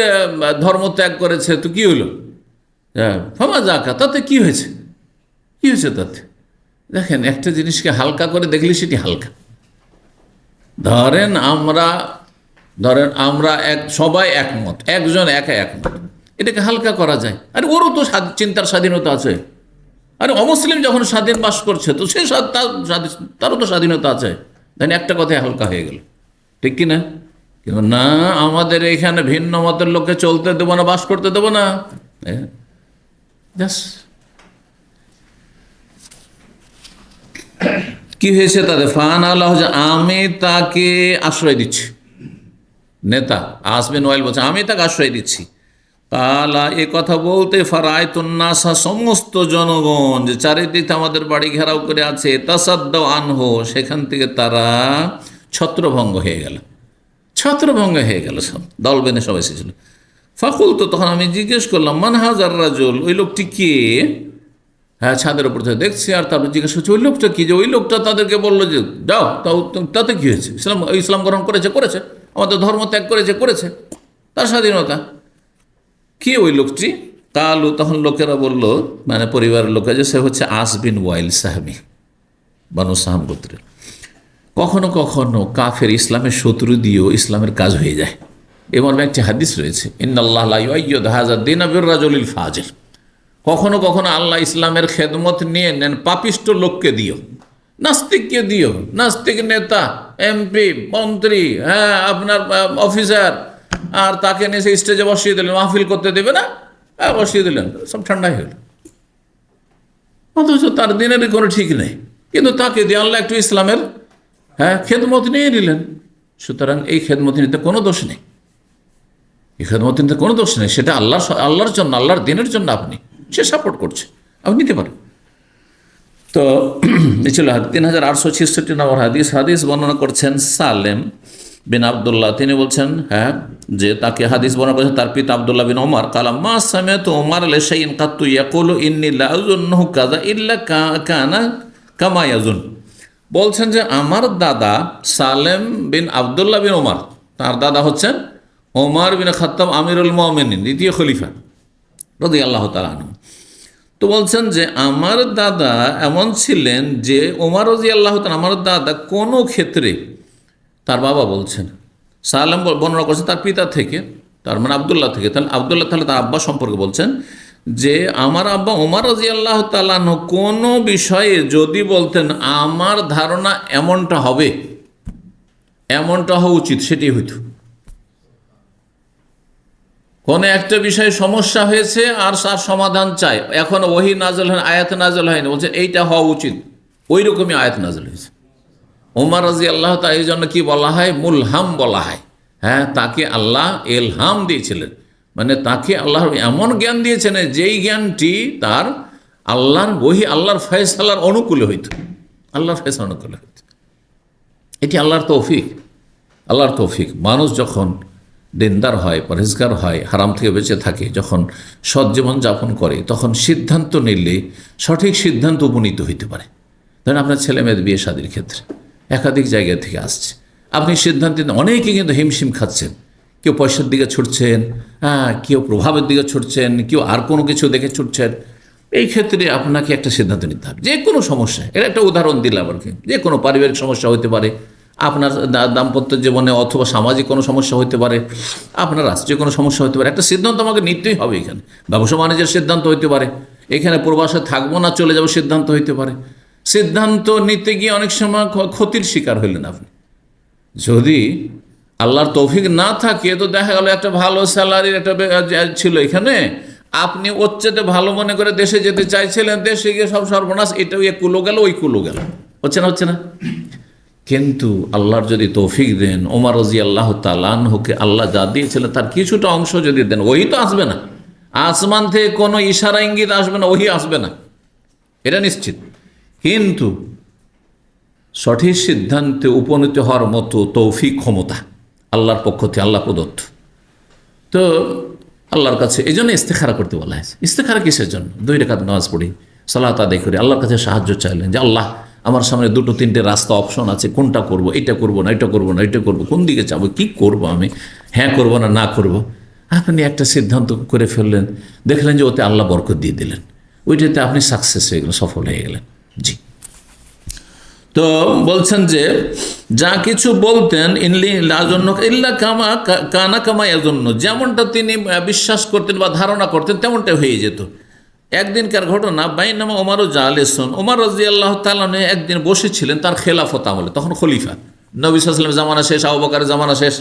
ধর্ম ত্যাগ করেছে, তো কি হলো? ফামা জাকা, তাতে কি হয়েছে? কি হয়েছে তাতে? দেখেন, একটা জিনিসকে হালকা করে দেখলে সেটি হালকা। ধরেন আমরা সবাই একমত, একজন একা একমত, এটাকে হালকা করা যায়। আরে ওরও তো চিন্তার স্বাধীনতা আছে, আরে অমুসলিম যখন স্বাধীন বাস করছে তো সে তারও তো স্বাধীনতা আছে, দেখেন একটা কথায় হালকা হয়ে গেল, ঠিক কি না? কিন্তু না, আমাদের এখানে ভিন্ন মতের লোককে চলতে দেবো না, বাস করতে দেবো না। কি হয়েছে তাদের? ফান আল্লাহ, আমি তাকে আশ্রয় দিচ্ছি। নেতা আসবিন ওয়াইল বলছে আমি তাকে আশ্রয় দিচ্ছি। কালা, এ কথা বলতে ফারায়তুন্নাসা, সমস্ত জনগণ যে চারিদিক আমাদের বাড়ি ঘেরাও করে আছে, তাসাদ্দাও আনহু, সেখান থেকে তারা ছত্রভঙ্গ হয়ে গেল, ছত্রভঙ্গ হয়ে গেল, সব দল বেঁধে সব এসেছিল। ফাকুল, তো তখন আমি জিজ্ঞেস করলাম, মান হাজার রাজুল, ওই লোকটি কে? হ্যাঁ, ছাদের উপর থেকে দেখছি। আর তারপর জিজ্ঞেস করছি ওই লোকটা কি? যে ওই লোকটা তাদেরকে বললো যে যাও, তাতে কি হয়েছে? ইসলাম গ্রহণ করেছে, আমাদের ধর্ম ত্যাগ করেছে, তার স্বাধীনতা। কি ওই লোকটি? কালু, তখন লোকেরা বলল, মানে পরিবারের লোকেরা, যে সে হচ্ছে আস বিন ওয়াইল সাহাবী, বানু সাহাম গোত্রের। কখনো কখনো কাফের ইসলামের শত্রু দিয়েও ইসলামের কাজ হয়ে যায়। এমন একটি হাদিস রয়েছে, ইন্নাল্লাহ লা ইউআইয়িদু হাযাদ দীন বির-রাজুলিল ফাজির। কখনো কখনো আল্লাহ ইসলামের খেদমত নিয়ে নেন পাপিষ্ট লোককে দিও, নাস্তিককে দিও। নাস্তিক নেতা, এমপি, মন্ত্রী, হ্যাঁ আপনার অফিসার, আর তাকে নিয়ে সেই স্টেজে বসিয়ে দিলেন, মাহফিল করতে দেবে না, বসিয়ে দিলেন, সব ঠান্ডাই হল। অথচ তার দিনেরই কোনো ঠিক নেই, কিন্তু তাকে দিয়ে আল্লাহ একটু ইসলামের খেদমত নিয়ে নিলেন। সুতরাং এই খেদমত নিতে কোনো দোষ নেই, এই খেদমত নিতে কোনো দোষ নেই। সেটা আল্লাহর জন্য, আল্লাহর দিনের জন্য আপনি, সে সাপোর্ট করছে, আপনি নিতে পারেন। তো এই ছিল 3866 নম্বর হাদিস বর্ণনা করছেন সালেম বিন আবদুল্লাহ। তিনি বলছেন যে তাকে হাদিস বর্ণনা করেছেন তার পিতা আবদুল্লাহ বিন ওমর। কালাম মা সামিআতু ওমর লিশাইইন কাত্তু ইয়াকুলু ইন্নী লা আযুন্নুহু কাযা ইল্লা কানা কামা ইয়াজুন। বলছেন যে আমার দাদা সালেম বিন আবদুল্লাহ বিন ওমর, তার দাদা হচ্ছেন ওমর বিন খাত্তাব আমিরুল মুমিনিন, দ্বিতীয় খলিফা রাদিয়াল্লাহু তাআলা আনহু। তো বলছেন যে আমার দাদা এমন ছিলেন যে ওমর রাদিয়াল্লাহু তাআলা, আমার দাদা কোনো ক্ষেত্রে, তার বাবা বলছেন, সালেম বর্ণনা করছেন তার পিতা থেকে, তার মানে আবদুল্লাহ থেকে, তাহলে আবদুল্লাহ তাহলে তার আব্বা সম্পর্কে বলছেন যে আমার আব্বা ওমর রাদিয়াল্লাহু তাআলা কোনো বিষয়ে যদি বলতেন আমার ধারণা এমনটা হবে, এমনটা হওয়া উচিত, সেটি হইত। কোনো একটা বিষয়ে সমস্যা হয়েছে আর তার সমাধান চাই, এখন ওহী নাযিল হয়, আয়াত নাযিল হয়নি, বলছে এইটা হওয়া উচিত, ওই রকমই আয়াত নাযিল হয়েছে। ওমর রাদিয়াল্লাহু তাআলা এই জন্য কি বলা হয়, মুলহাম বলা হয়। তাকে আল্লাহ ইলহাম দিয়েছিলেন, মানে তাকে আল্লাহ এমন জ্ঞান দিয়েছেন যেই জ্ঞানটি তার আল্লাহর ওহী, আল্লাহর ফয়সালার অনুকূলে হইত, আল্লাহর ফয়সালার অনুকূলে হইত। এটি আল্লাহর তৌফিক, আল্লাহর তৌফিক। মানুষ যখন দিনদার হয়, পরহেজগার হয়, হারাম থেকে বেঁচে থাকে, যখন সৎ জীবন যাপন করে, তখন সিদ্ধান্ত নিলে সঠিক সিদ্ধান্ত উপনীত হইতে পারে। ধরেন আপনার ছেলে মেয়েদের বিয়ে শাদীর ক্ষেত্রে একাধিক জায়গা থেকে আসছে, আপনি সিদ্ধান্ত নিতে অনেকে কিন্তু হিমশিম খাচ্ছেন, কেউ পয়সার দিকে ছুটছেন, কেউ প্রভাবের দিকে ছুটছেন, কেউ আর কোনো কিছু দেখে ছুটছেন। এই ক্ষেত্রে আপনাকে একটা সিদ্ধান্ত নিতে হবে, যে কোনো সমস্যা। এর একটা উদাহরণ দিলাম আর কি, যে কোনো পারিবারিক সমস্যা হতে পারে, আপনার দাম্পত্য জীবনে অথবা সামাজিক কোনো সমস্যা হতে পারে, আপনার রাষ্ট্রীয় কোনো সমস্যা হতে পারে। একটা সিদ্ধান্ত আমাকে নিতেই হবে। এখানে ব্যবসা বাণিজ্যের সিদ্ধান্ত হইতে পারে, এখানে প্রবাসে থাকবো না চলে যাবো সিদ্ধান্ত হইতে পারে। সিদ্ধান্ত নিতে গিয়ে অনেক সময় ক্ষতির শিকার হইলেন আপনি। যদি আল্লাহর তৌফিক না থাকে তো দেখা গেল একটা ভালো স্যালারির একটা ছিল এখানে, আপনি ওর চেয়ে ভালো মনে করে দেশে যেতে চাইছিলেন, দেশে গিয়ে সব সর্বনাশ, এটাও এ কুলো গেল, ওই কুলো গেল, হচ্ছে না। কিন্তু আল্লাহর যদি তৌফিক দেন, ওমর রাদিয়াল্লাহু তাআলা আনহুকে আল্লাহ যা দিয়েছিলেন তার কিছুটা অংশ যদি দেন, ওই তো আসবে না, আসমান থেকে কোনো ইশারা ইঙ্গিত আসবে না, ওই আসবে না, এটা নিশ্চিত। কিন্তু সঠিক সিদ্ধান্তে উপনীত হওয়ার মতো তৌফিক, ক্ষমতা আল্লাহর পক্ষ থেকে, আল্লাহ প্রদত্ত। তো আল্লাহর কাছে এই জন্য ইস্তেখারা করতে বলা হয়েছে। ইস্তেখারা কিসের জন্য? 2 রাকাত নামাজ পড়ি, সালাত আদায় করে আল্লাহর কাছে সাহায্য চাইলেন যে আল্লাহ আমার সামনে 2-3টে রাস্তা, অপশন আছে, কোনটা করব, এটা করব না, এটা করব না, এটা করব, কোন দিকে যাবো, কি করব আমি, হ্যাঁ করব না করব। আপনি একটা সিদ্ধান্ত করে ফেললেন, দেখলেন যে ওতে আল্লাহ বরকত দিয়ে দিলেন, ওইটাতে আপনি সাকসেস হয়ে গেলেন, সফল হয়ে গেলেন। জি। তো বলছেন যে যা কিছু বলতেন ইল্লা কানা কামাইয়ার জন্য, যেমনটা তিনি বিশ্বাস করতেন বা ধারণা করতেন তেমনটা হয়ে যেত। একদিনকার ঘটনা, বাইনামা ওমর জালেসুন, ওমর রাদিয়াল্লাহু তাআলা একদিন বসেছিলেন তার খেলাফত আমলে, তখন খলিফা, নবী সাল্লাল্লাহু আলাইহি ওয়াসাল্লামের জামানা শেষ, আবু বকরের জামানা শেষ।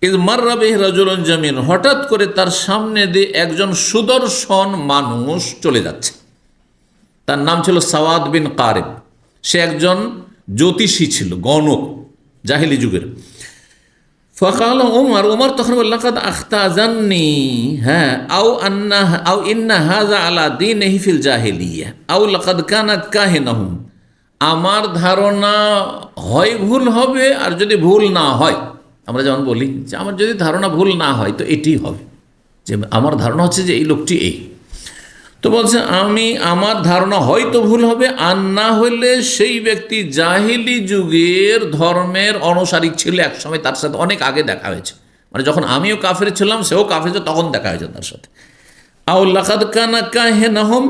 ইয মাররা বিহি রাজুলুন জামিন, হঠাৎ করে তার সামনে দিয়ে একজন সুদর্শন মানুষ চলে যাচ্ছে। তার নাম ছিল সাওয়াদ বিন কারিব। সে একজন জ্যোতিষী ছিল, গণক, জাহিলি যুগের। ফাকাল ওমর তখন বলল, লাকাদ আখতাজান্নি, আও ইন্না হাযা আলা দীনিহি ফিল জাহিলিয়া আও লাকাদ কানা কাহিনাহুম। আমার ধারণা হয় ভুল হবে, আর যদি ভুল না হয়, আমরা যেমন বলি যে আমার যদি ধারণা ভুল না হয় তো এটি হবে, যে আমার ধারণা হচ্ছে যে এই লোকটি এই। তো বলছে আমার ধারণা হয়তো ভুল হবে, আর না হলে সেই ব্যক্তি জাহিলি যুগের ধর্মের অনুসারী ছিল, একসময় তার সাথে অনেক আগে দেখা হয়েছে, মানে যখন আমিও কাফের ছিলাম সেও কাফের ছিল, তখন দেখা হয়েছে তার সাথে। আউল্লাকাদ কানা কাহেনাহম,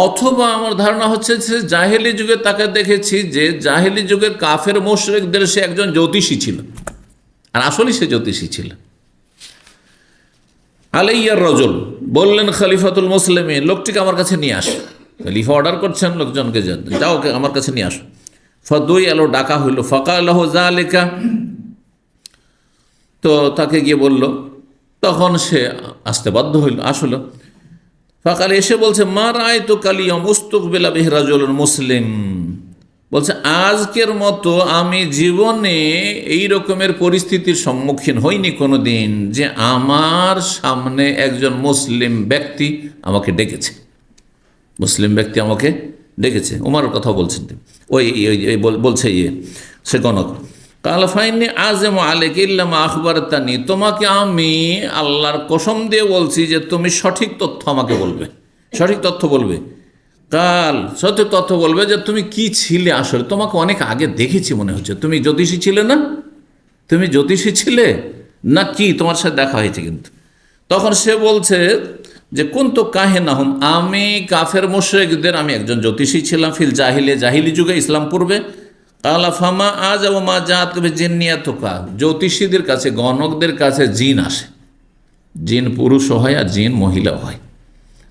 অথবা আমার ধারণা হচ্ছে যে জাহেলি যুগে তাকে দেখেছি যে জাহেলি যুগের কাফের মুশরিকদের সে একজন জ্যোতিষী ছিল, আর আসলে সে জ্যোতিষী ছিল। আলাইয়ার রজল, বললেন খলিফাতুল মুসলিমিন, লোকটিকে আমার কাছে নিয়ে আস। খলিফা অর্ডার করছেন লোকজনকে, যাও আমার কাছে নিয়ে আসো। ফদুই আলো, ডাকা হইল। ফাকালাহু যালিকা, তো তাকে গিয়ে বলল, তখন সে আসতে বাধ্য হইল, আসলো। ফাকাল, এসে বলছে, মা রাআইতু কালিয়াম উস্তুকবিলা বিহি রাজুলুন মুসলিম, বলছে আজকের মতো আমি জীবনে এই রকমের পরিস্থিতির সম্মুখীন হইনি কোনো দিন, যে আমার সামনে একজন মুসলিম ব্যক্তি আমাকে ডেকেছে, মুসলিম ব্যক্তি আমাকে ডেকেছে। উমারের কথা বলছেন, ওই বলছে সে গণক। কাল ফাইনি আজম আলেক ইল্লামা আখবারতানি, তোমাকে আমি আল্লাহর কসম দিয়ে বলছি যে তুমি সঠিক তথ্য আমাকে বলবে, সঠিক তথ্য বলবে। কাল, সঠিক তথ্য বলবে যে তুমি কি ছিলে, আসলে তোমাকে অনেক আগে দেখেছি মনে হচ্ছে, তুমি জ্যোতিষী ছিলে না, তুমি জ্যোতিষী ছিলে না কি, তোমার সাথে দেখা হয়েছে কিন্তু। তখন সে বলছে যে কুনতু কাহিনাহুম, আমি কাফের মুশরিকদের আমি একজন জ্যোতিষী ছিলাম, ফিল জাহিলে, জাহিলি যুগে, ইসলাম পূর্বে। কালা ফামা আজ ও মা জাত কবে জিন্নিয়াতুকা, জ্যোতিষীদের কাছে, গণকদের কাছে জিন আসে, জিন পুরুষও হয় আর জিন মহিলাও হয়।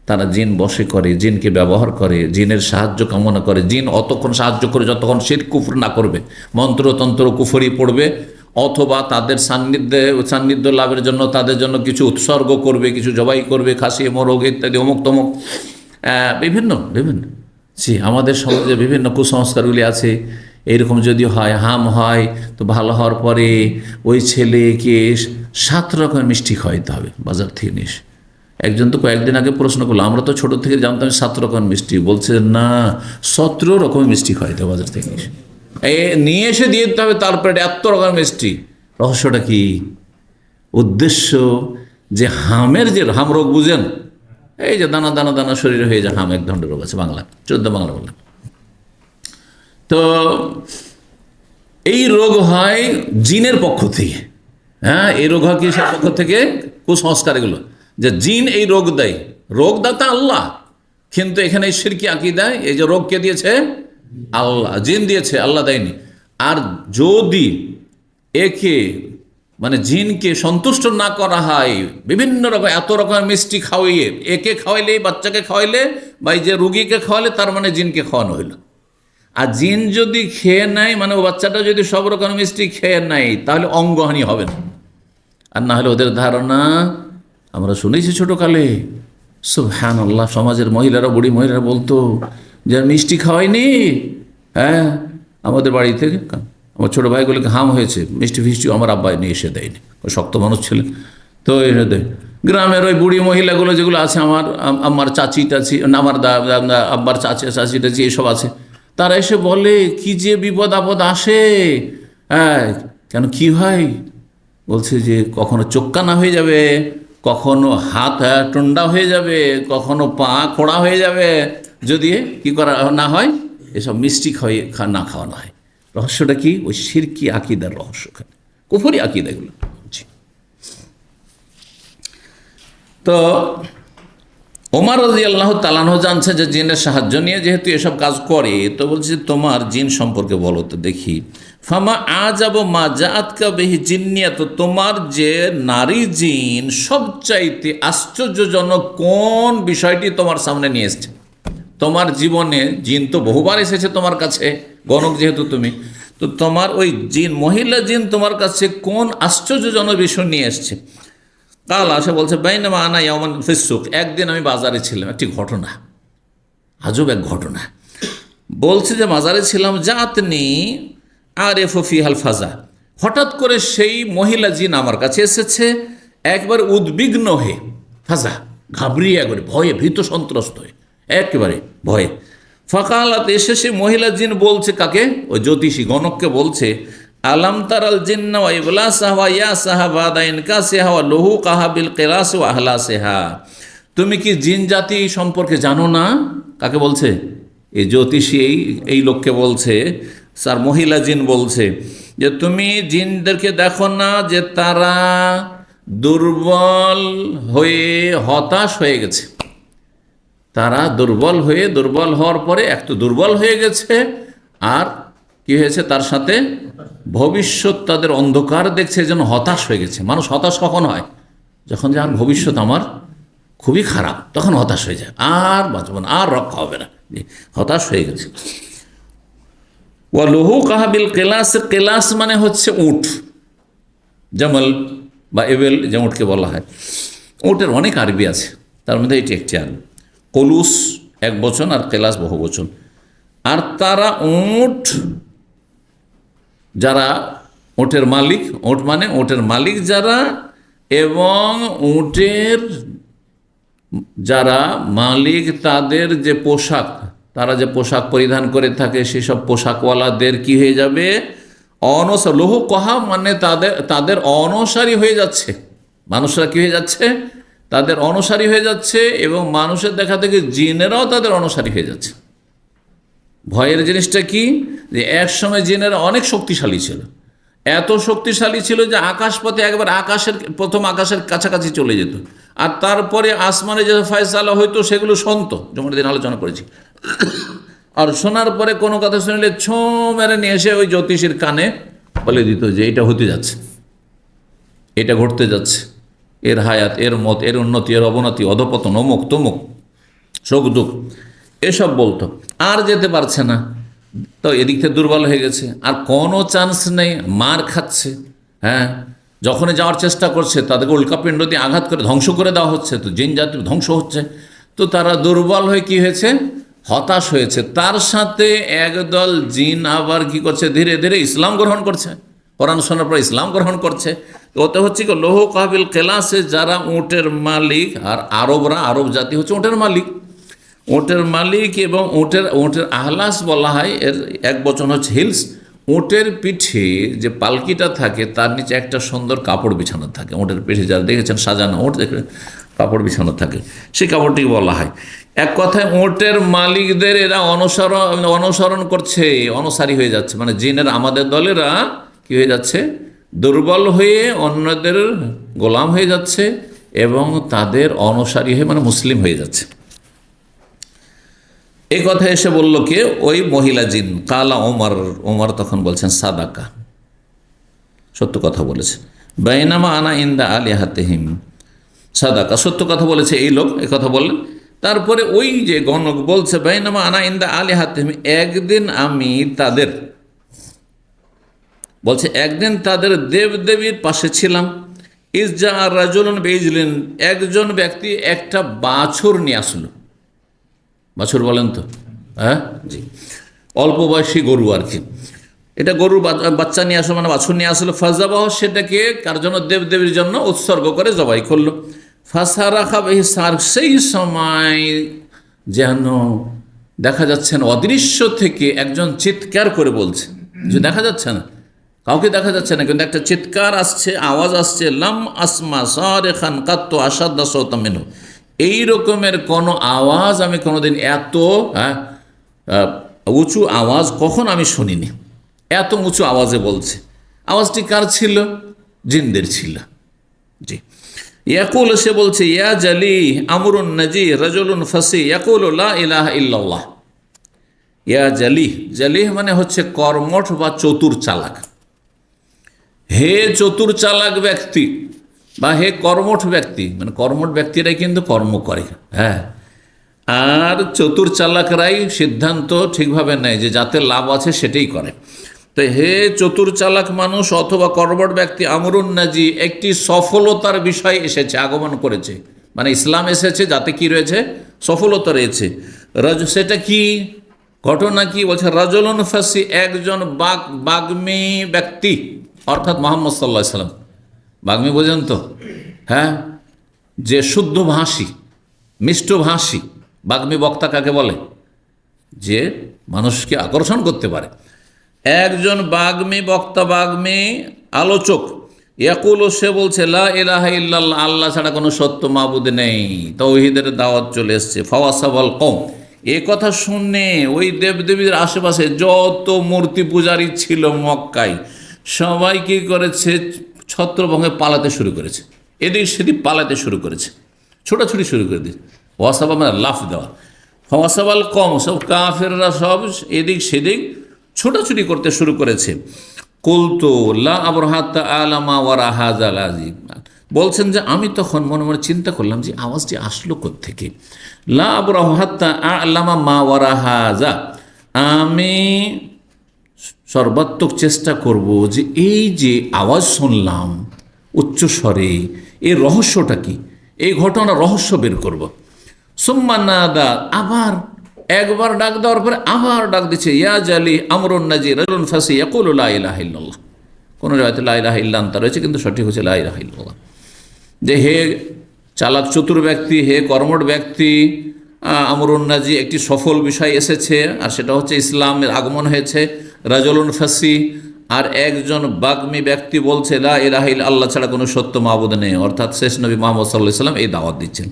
তারা জিন বশে করে, জিনকে ব্যবহার করে, জিনের সাহায্য কামনা করে। জিন অতক্ষণ সাহায্য করে যতক্ষণ শিরক কুফর না করবে, মন্ত্রতন্ত্র কুফরি পড়বে, অথবা তাদের সান্নিধ্য লাভের জন্য তাদের জন্য কিছু উৎসর্গ করবে, কিছু জবাই করবে, খাসি মোরগ ইত্যাদি, অমুক তমুক, বিভিন্ন বিভিন্ন জি আমাদের সমাজে বিভিন্ন কুসংস্কারগুলি আছে। এইরকম যদি হয়, হাম হয়, তো ভালো হওয়ার পরে ওই ছেলেকে 7 রকমের মিষ্টি খাওয়াইতে হবে বাজার থেকে নিয়ে এসে। একজন তো কয়েকদিন আগে প্রশ্ন করলো, আমরা তো ছোট থেকে জানতাম 7 রকমের মিষ্টি, বলছে না 17 রকমের মিষ্টি খাওয়াইতে হবে বাজার থেকে নিয়ে এসে দিয়ে দিতে হবে, তারপরে এত রকমের মিষ্টি। রহস্যটা কি? উদ্দেশ্য যে হামের, যে হাম রোগ বুঝেন, এই যে দানা দানা দানা শরীরে হয়ে যায় হাম, এক ধরনের রোগ আছে, বাংলা 14 বাংলা বললাম। তো এই রোগ হয় জিনের পক্ষ থেকে, হ্যাঁ, এই রোগ হয় কিসের পক্ষ থেকে? কুসংস্কার, এগুলো যে জিন এই রোগ দেয়, রোগ দাতা আল্লাহ, কিন্তু এখানে শিরকি আকীদা, এই যে রোগ কে দিয়েছে? আল্লাহ, জিন দিয়েছে, আল্লাহ দেয়নি। আর যদি একে মানে জিনকে সন্তুষ্ট না করা হয়, বিভিন্ন রকম এত রকমের মিষ্টি খাওয়াইয়ে, একে খাওয়াইলে, বাচ্চাকে খাওয়াইলে বা এই যে রুগীকে খাওয়ালে, তার মানে জিনকে খাওয়ানো হইল। আর জিন যদি খেয়ে নেয়, মানে ও বাচ্চাটা যদি সব রকম মিষ্টি খেয়ে নেয়, তাহলে অঙ্গহানি হবে না। আর না হলে ওদের ধারণা, আমরা শুনেছি ছোটোকালে, সুবহানাল্লাহ, সমাজের মহিলারা, বুড়ি মহিলারা বলতো যে মিষ্টি খাওয়াইনি, হ্যাঁ, আমাদের বাড়ি থেকে আমার ছোটো ভাইগুলোকে হাম হয়েছে, মিষ্টি ফিষ্টি আমার আব্বাই নিয়ে এসে দেয়নি, ওই শক্ত মানুষ ছিলেন। তো এনে দেয় গ্রামের ওই বুড়ি মহিলাগুলো যেগুলো আছে, আমার চাচি টাচি, আমার আব্বার চাচি টাচি এইসব আছে, তারা এসে বলে কি যে বিপদ আপদ আসে, হ্যাঁ, কেন কি হয়? বলছে যে কখনো চোখ কানা হয়ে যাবে, কখনো হাত টন্ডা হয়ে যাবে, কখনো পা খোড়া হয়ে যাবে, যদি কি করা না হয়, এসব মিষ্টি না খাওয়ানো হয়। রহস্যটা কি? ওই শিরকি আকীদার রহস্য, কুফরি আকীদা এগুলো। তো ওমর রাদিয়াল্লাহু তাআলা আনহু জানছে যে জিনের সাহায্য নিয়ে যেহেতু এসব কাজ করে, তো বলছে তোমার জিন সম্পর্কে বলো তো দেখি। ফামা আজাবু মা জাআতকা বিহি জিন্নিয়াত, তোমার যে নারী জিন সবচাইতে আশ্চর্যজনক কোন বিষয়টি তোমার সামনে নিয়ে এসেছে? তোমার জীবনে জিন তো বহুবার এসেছে তোমার কাছে, গণক যেহেতু তুমি, তো তোমার ওই জিন, মহিলা জিন তোমার কাছে কোন আশ্চর্যজনক বিষয় নিয়ে এসছে? কাল আসে বলছে, বাইনামা আনা ইয়াওমান ফিসসুক, একদিন আমি বাজারে ছিলাম, একটি ঘটনা, আজব এক ঘটনা। বলছে যে বাজারে ছিলাম, জাতনি আরেফু ফিহাল ফাজা, হঠাৎ করে সেই মহিলা জিন আমার কাছে এসেছে, একবার উদ্বিগ্ন হয়ে, ফাজা ঘাবড়িয়ে, একবারে ভয়ে, ভীত সন্ত্রস্ত হয়ে, একেবারে ভয়ে। ফাকালাত, এসে সেই মহিলা জিন বলছে কাকে? ওই জ্যোতিষী গণককে বলছে, আলাম তারাল জিন্না ওয়া ইবলাসাহা ওয়া ইয়াসাহা বাদা ইনকাসিহা ওয়া লুহুকাহা বিল কিলাস ওয়া আহলাসিহা। তুমি কি জিন জাতি সম্পর্কে জানো না? কাকে বলছে? এই জ্যোতিষী এই লোককে বলছে, স্যার মহিলা জিন বলছে যে তুমি জিনদেরকে দেখো না যে তারা দুর্বল হয়ে হতাশ হয়ে গেছে। তারা দুর্বল হওয়ার পরে এক তো দুর্বল হয়ে গেছে, আর কি হয়েছে তার সাথে ভবিষ্যৎ তাদের অন্ধকার দেখছে, যেন হতাশ হয়ে গেছে। মানুষ হতাশ কখন হয়? যখন যে আর ভবিষ্যৎ আমার খুবই খারাপ, তখন হতাশ হয়ে যায়, আর বাঁচব না, আর রক্ষা হবে না, হতাশ হয়ে গেছে। ওয়া লুহুকাহা বিল কিলাস, কিলাস মানে হচ্ছে উট, জামাল বা এবেল যে উটকে বলা হয়। উটের অনেক আরবি আছে, তার মধ্যে এটি একটি আরবি। কলুস এক বচন আর কেলাস বহু বচন। আর তারা উট, যারা উটের মালিক, উট মানে উটের মালিক যারা, এবং উটের যারা মালিক তাদের যে পোশাক, তারা যে পোশাক পরিধান করে থাকে, সেসব পোশাকওয়ালাদের কি হয়ে যাবে? লৌহ কহা মানে তাদের অনুসারী হয়ে যাচ্ছে। মানুষরা কি হয়ে যাচ্ছে? তাদের অনুসারী হয়ে যাচ্ছে, এবং মানুষের দেখা থেকে জিনেরাও তাদের অনুসারী হয়ে যাচ্ছে। ভয়ের জিনিসটা কি? যে এক সময় জিনেরা অনেক শক্তিশালী ছিল, এত শক্তিশালী ছিল যে আকাশপথে একবার প্রথম আকাশের কাছাকাছি চলে যেত, আর তারপরে আসমানে যে ফয়সালা হইতো সেগুলো শুনতো, যেমন দিন আলোচনা করেছি। আর শোনার পরে কোনো কথা শুনলে ছো মেরে নিয়ে এসে ওই জ্যোতিষীর কানে বলে দিত যে এটা হতে যাচ্ছে, এটা ঘটতে যাচ্ছে, এর হায়াত, এর মত, এর উন্নতি, এর অবনতি, অধপতন, অমুক তমুক, সুখ দুঃখ, এসব বলতো। আর যেতে পারছে না, তো এদিক থেকে দুর্বল হয়ে গেছে, আর কোনো চান্স নেই, মার খাচ্ছে। হ্যাঁ, যখনই যাওয়ার চেষ্টা করছে তাদেরকে উল্কাপিণ্ড দিয়ে আঘাত করে ধ্বংস করে দেওয়া হচ্ছে, তো জিন জাতি ধ্বংস হচ্ছে। তো তারা দুর্বল হয়ে কি হয়েছে? হতাশ হয়েছে। তার সাথে একদল জিন আবার কি করছে? ধীরে ধীরে ইসলাম গ্রহণ করছে, কোরআন শোনার পর ইসলাম গ্রহণ করছে। ওতে হচ্ছে কি, লৌহুকাহা বিল কিলাসে যারা উটের মালিক, আর আরব জাতি হচ্ছে উটের মালিক, উটের মালিক, এবং উটের আহলাস বলা হয়, এর এক বচন হচ্ছে হিলস। উটের পিঠে যে পালকিটা থাকে তার নিচে একটা সুন্দর কাপড় বিছানো থাকে। উটের পিঠে যারা দেখেছেন সাজানো উট, দেখে কাপড় বিছানো থাকে, সেই কাপড়টিকে বলা হয়। এক কথায় উটের মালিকদের এরা অনুসরণ করছে, অনুসারী হয়ে যাচ্ছে। মানে জিনের আমাদের দলেরা কি হয়ে যাচ্ছে? দুর্বল হয়ে অন্যদের গোলাম হয়ে যাচ্ছে, এবং তাদের অনুসারী হয়ে মানে মুসলিম হয়ে যাচ্ছে। এই কথা এসে বলল কে? ওই মহিলা জিন। কালা ওমর তখন বলছেন সাদাকা, সত্য কথা বলেছে। বাইনামা আনা ইন্দা আলিহাতিহিম, সাদাকা, সত্য কথা বলেছে এই লোক, এই কথা বললেন। তারপরে ওই যে গণক বলছে বাইনামা আনা ইন্দা আলিহাতিহিম, একদিন আমি তাদের, বলছে একদিন তাদের দেবদেবীর পাশে ছিলাম। ইজা আর রাজুলন বেজলিন, একজন ব্যক্তি একটা বাছুর নিয়ে আসলো। বাছুর বলেন তো? হ্যাঁ, জি, অল্প বয়সী গরু আর কি। এটা গরুর বাচ্চা নিয়ে আসলো, মানে বাছুর নিয়ে আসলো। ফাজাবাহ, সেটাকে কার জন্য? দেবদেবীর জন্য উৎসর্গ করে জবাই করলো। ফাসারাখা বেহি সার, সেই সময় যেন দেখা যাচ্ছে না, অদৃশ্য থেকে একজন চিৎকার করে বলছে, যে দেখা যাচ্ছে না, কাউকে দেখা যাচ্ছে না, কিন্তু একটা চিৎকার আসছে, আওয়াজ আসছে। লাম আসমা সারেখান কাত্তু আসাদ্দা সৌতা মিনহু, এই রকমের কোনো আওয়াজ আমি কোনোদিন এত উঁচু আওয়াজ কখন আমি শুনিনি। এত উঁচু আওয়াজে বলছে। আওয়াজটি কার ছিল? জিনদের ছিল। জি, ইয়াকুল, সে বলছে, ইয়া জালি আমরুন নাজি রাজুলুন ফাসি ইয়াকুল লা ইলাহা ইল্লাল্লাহ। ইয়া জালিহ, জালিহ মানে হচ্ছে কর্মঠ বা চতুর চালাক। হে চতুর চালাক ব্যক্তি, বা হে কর্মঠ ব্যক্তি, মানে কর্মঠ ব্যক্তিরাই কিন্তু কর্ম করে, হ্যাঁ, আর চতুর চালাকরাই সিদ্ধান্ত ঠিকভাবে নেয়, যে যাতে লাভ আছে সেটাই করে। তো হে চতুর চালাক মানুষ অথবা কর্মঠ ব্যক্তি, আমরুন নাজি, একটি সফলতার বিষয় এসেছে, আগমন করেছে, মানে ইসলাম এসেছে, যাতে কি রয়েছে? সফলতা রয়েছে। সেটা কি ঘটনা? কি বলছে? রাজুলুন ফাসি, একজন বাগ্মী ব্যক্তি, অর্থাৎ মুহাম্মদ সাল্লাল্লাহু আলাইহি সাল্লাম। বাগ্মী বোঝেন তো? হ্যাঁ, যে শুদ্ধ ভাষী, মিষ্ট ভাষী। বাগ্মী বক্তা কাকে বলে? যে মানুষকে আকর্ষণ করতে পারে। একজন বাগ্মী বক্তা, বাগ্মী আলোচক, ইয়াকুল, সে বলছে লা ইলাহা ইল্লাল্লাহ, আল্লাহ ছাড়া কোনো সত্য মাবুদ নেই, তাওহীদের দাওয়াত চলে এসছে। ফাওয়াসাবাল কওম, এ কথা শুনে ওই দেবদেবীর আশেপাশে যত মূর্তি পূজারী ছিল মক্কায়, সবাই কী করেছে, ছত্রভঙ্গে পালাতে শুরু করেছে, এদিক সেদিক পালাতে শুরু করেছে, ছোটাছুটি শুরু করে দিয়েছে। ওয়াসাবা মানে লাফ দেওয়া। ফাওয়াসাবাল কওম, সব কাফেররা সব এদিক সেদিক ছোটাছুটি করতে শুরু করেছে। কুলতু লা আবরাহাতা আলামা ওয়ারা হাযাল আজিব, বলছেন যে আমি তখন মনে মনে চিন্তা করলাম যে আওয়াজটি আসলো কোত্থেকে। লা আবরাহাতা আলামা মা ওয়ারা হাযা, আমি সর্বাত্মক চেষ্টা করব যে এই যে আওয়াজ শুনলাম উচ্চস্বরে, এই রহস্যটা কি, এই ঘটনার রহস্য বের করব। সুম্মা নাদা, আবার একবার ডাক দেওয়ার পরে আবার ডাক দিচ্ছে, ইয়া জালি আমরুন নাজি রাজুলুন ফাসি ইয়াকুলু লা ইলাহা ইল্লাল্লাহ। কোনো জায়গাতে লা ইলাহা ইল্লা আনতা রয়েছে, কিন্তু সঠিক হচ্ছে লা ইলাহা ইল্লাল্লাহ। যে হে চালাক চতুর ব্যক্তি, হে কর্মঠ ব্যক্তি, আমরুন নাজি, একটি সফল বিষয় এসেছে, আর সেটা হচ্ছে ইসলামের আগমন হয়েছে। রাজুলুন ফাসি, আর একজন বাগ্মী ব্যক্তি বলছে লা ইলাহা ইল্লা আল্লাহ ছাড়া কোনো সত্য মাবুদ নেই, অর্থাৎ শেষ নবী মুহাম্মদ সাল্লাল্লাহু আলাইহি ওয়াসাল্লাম এই দাওয়াত দিচ্ছেন।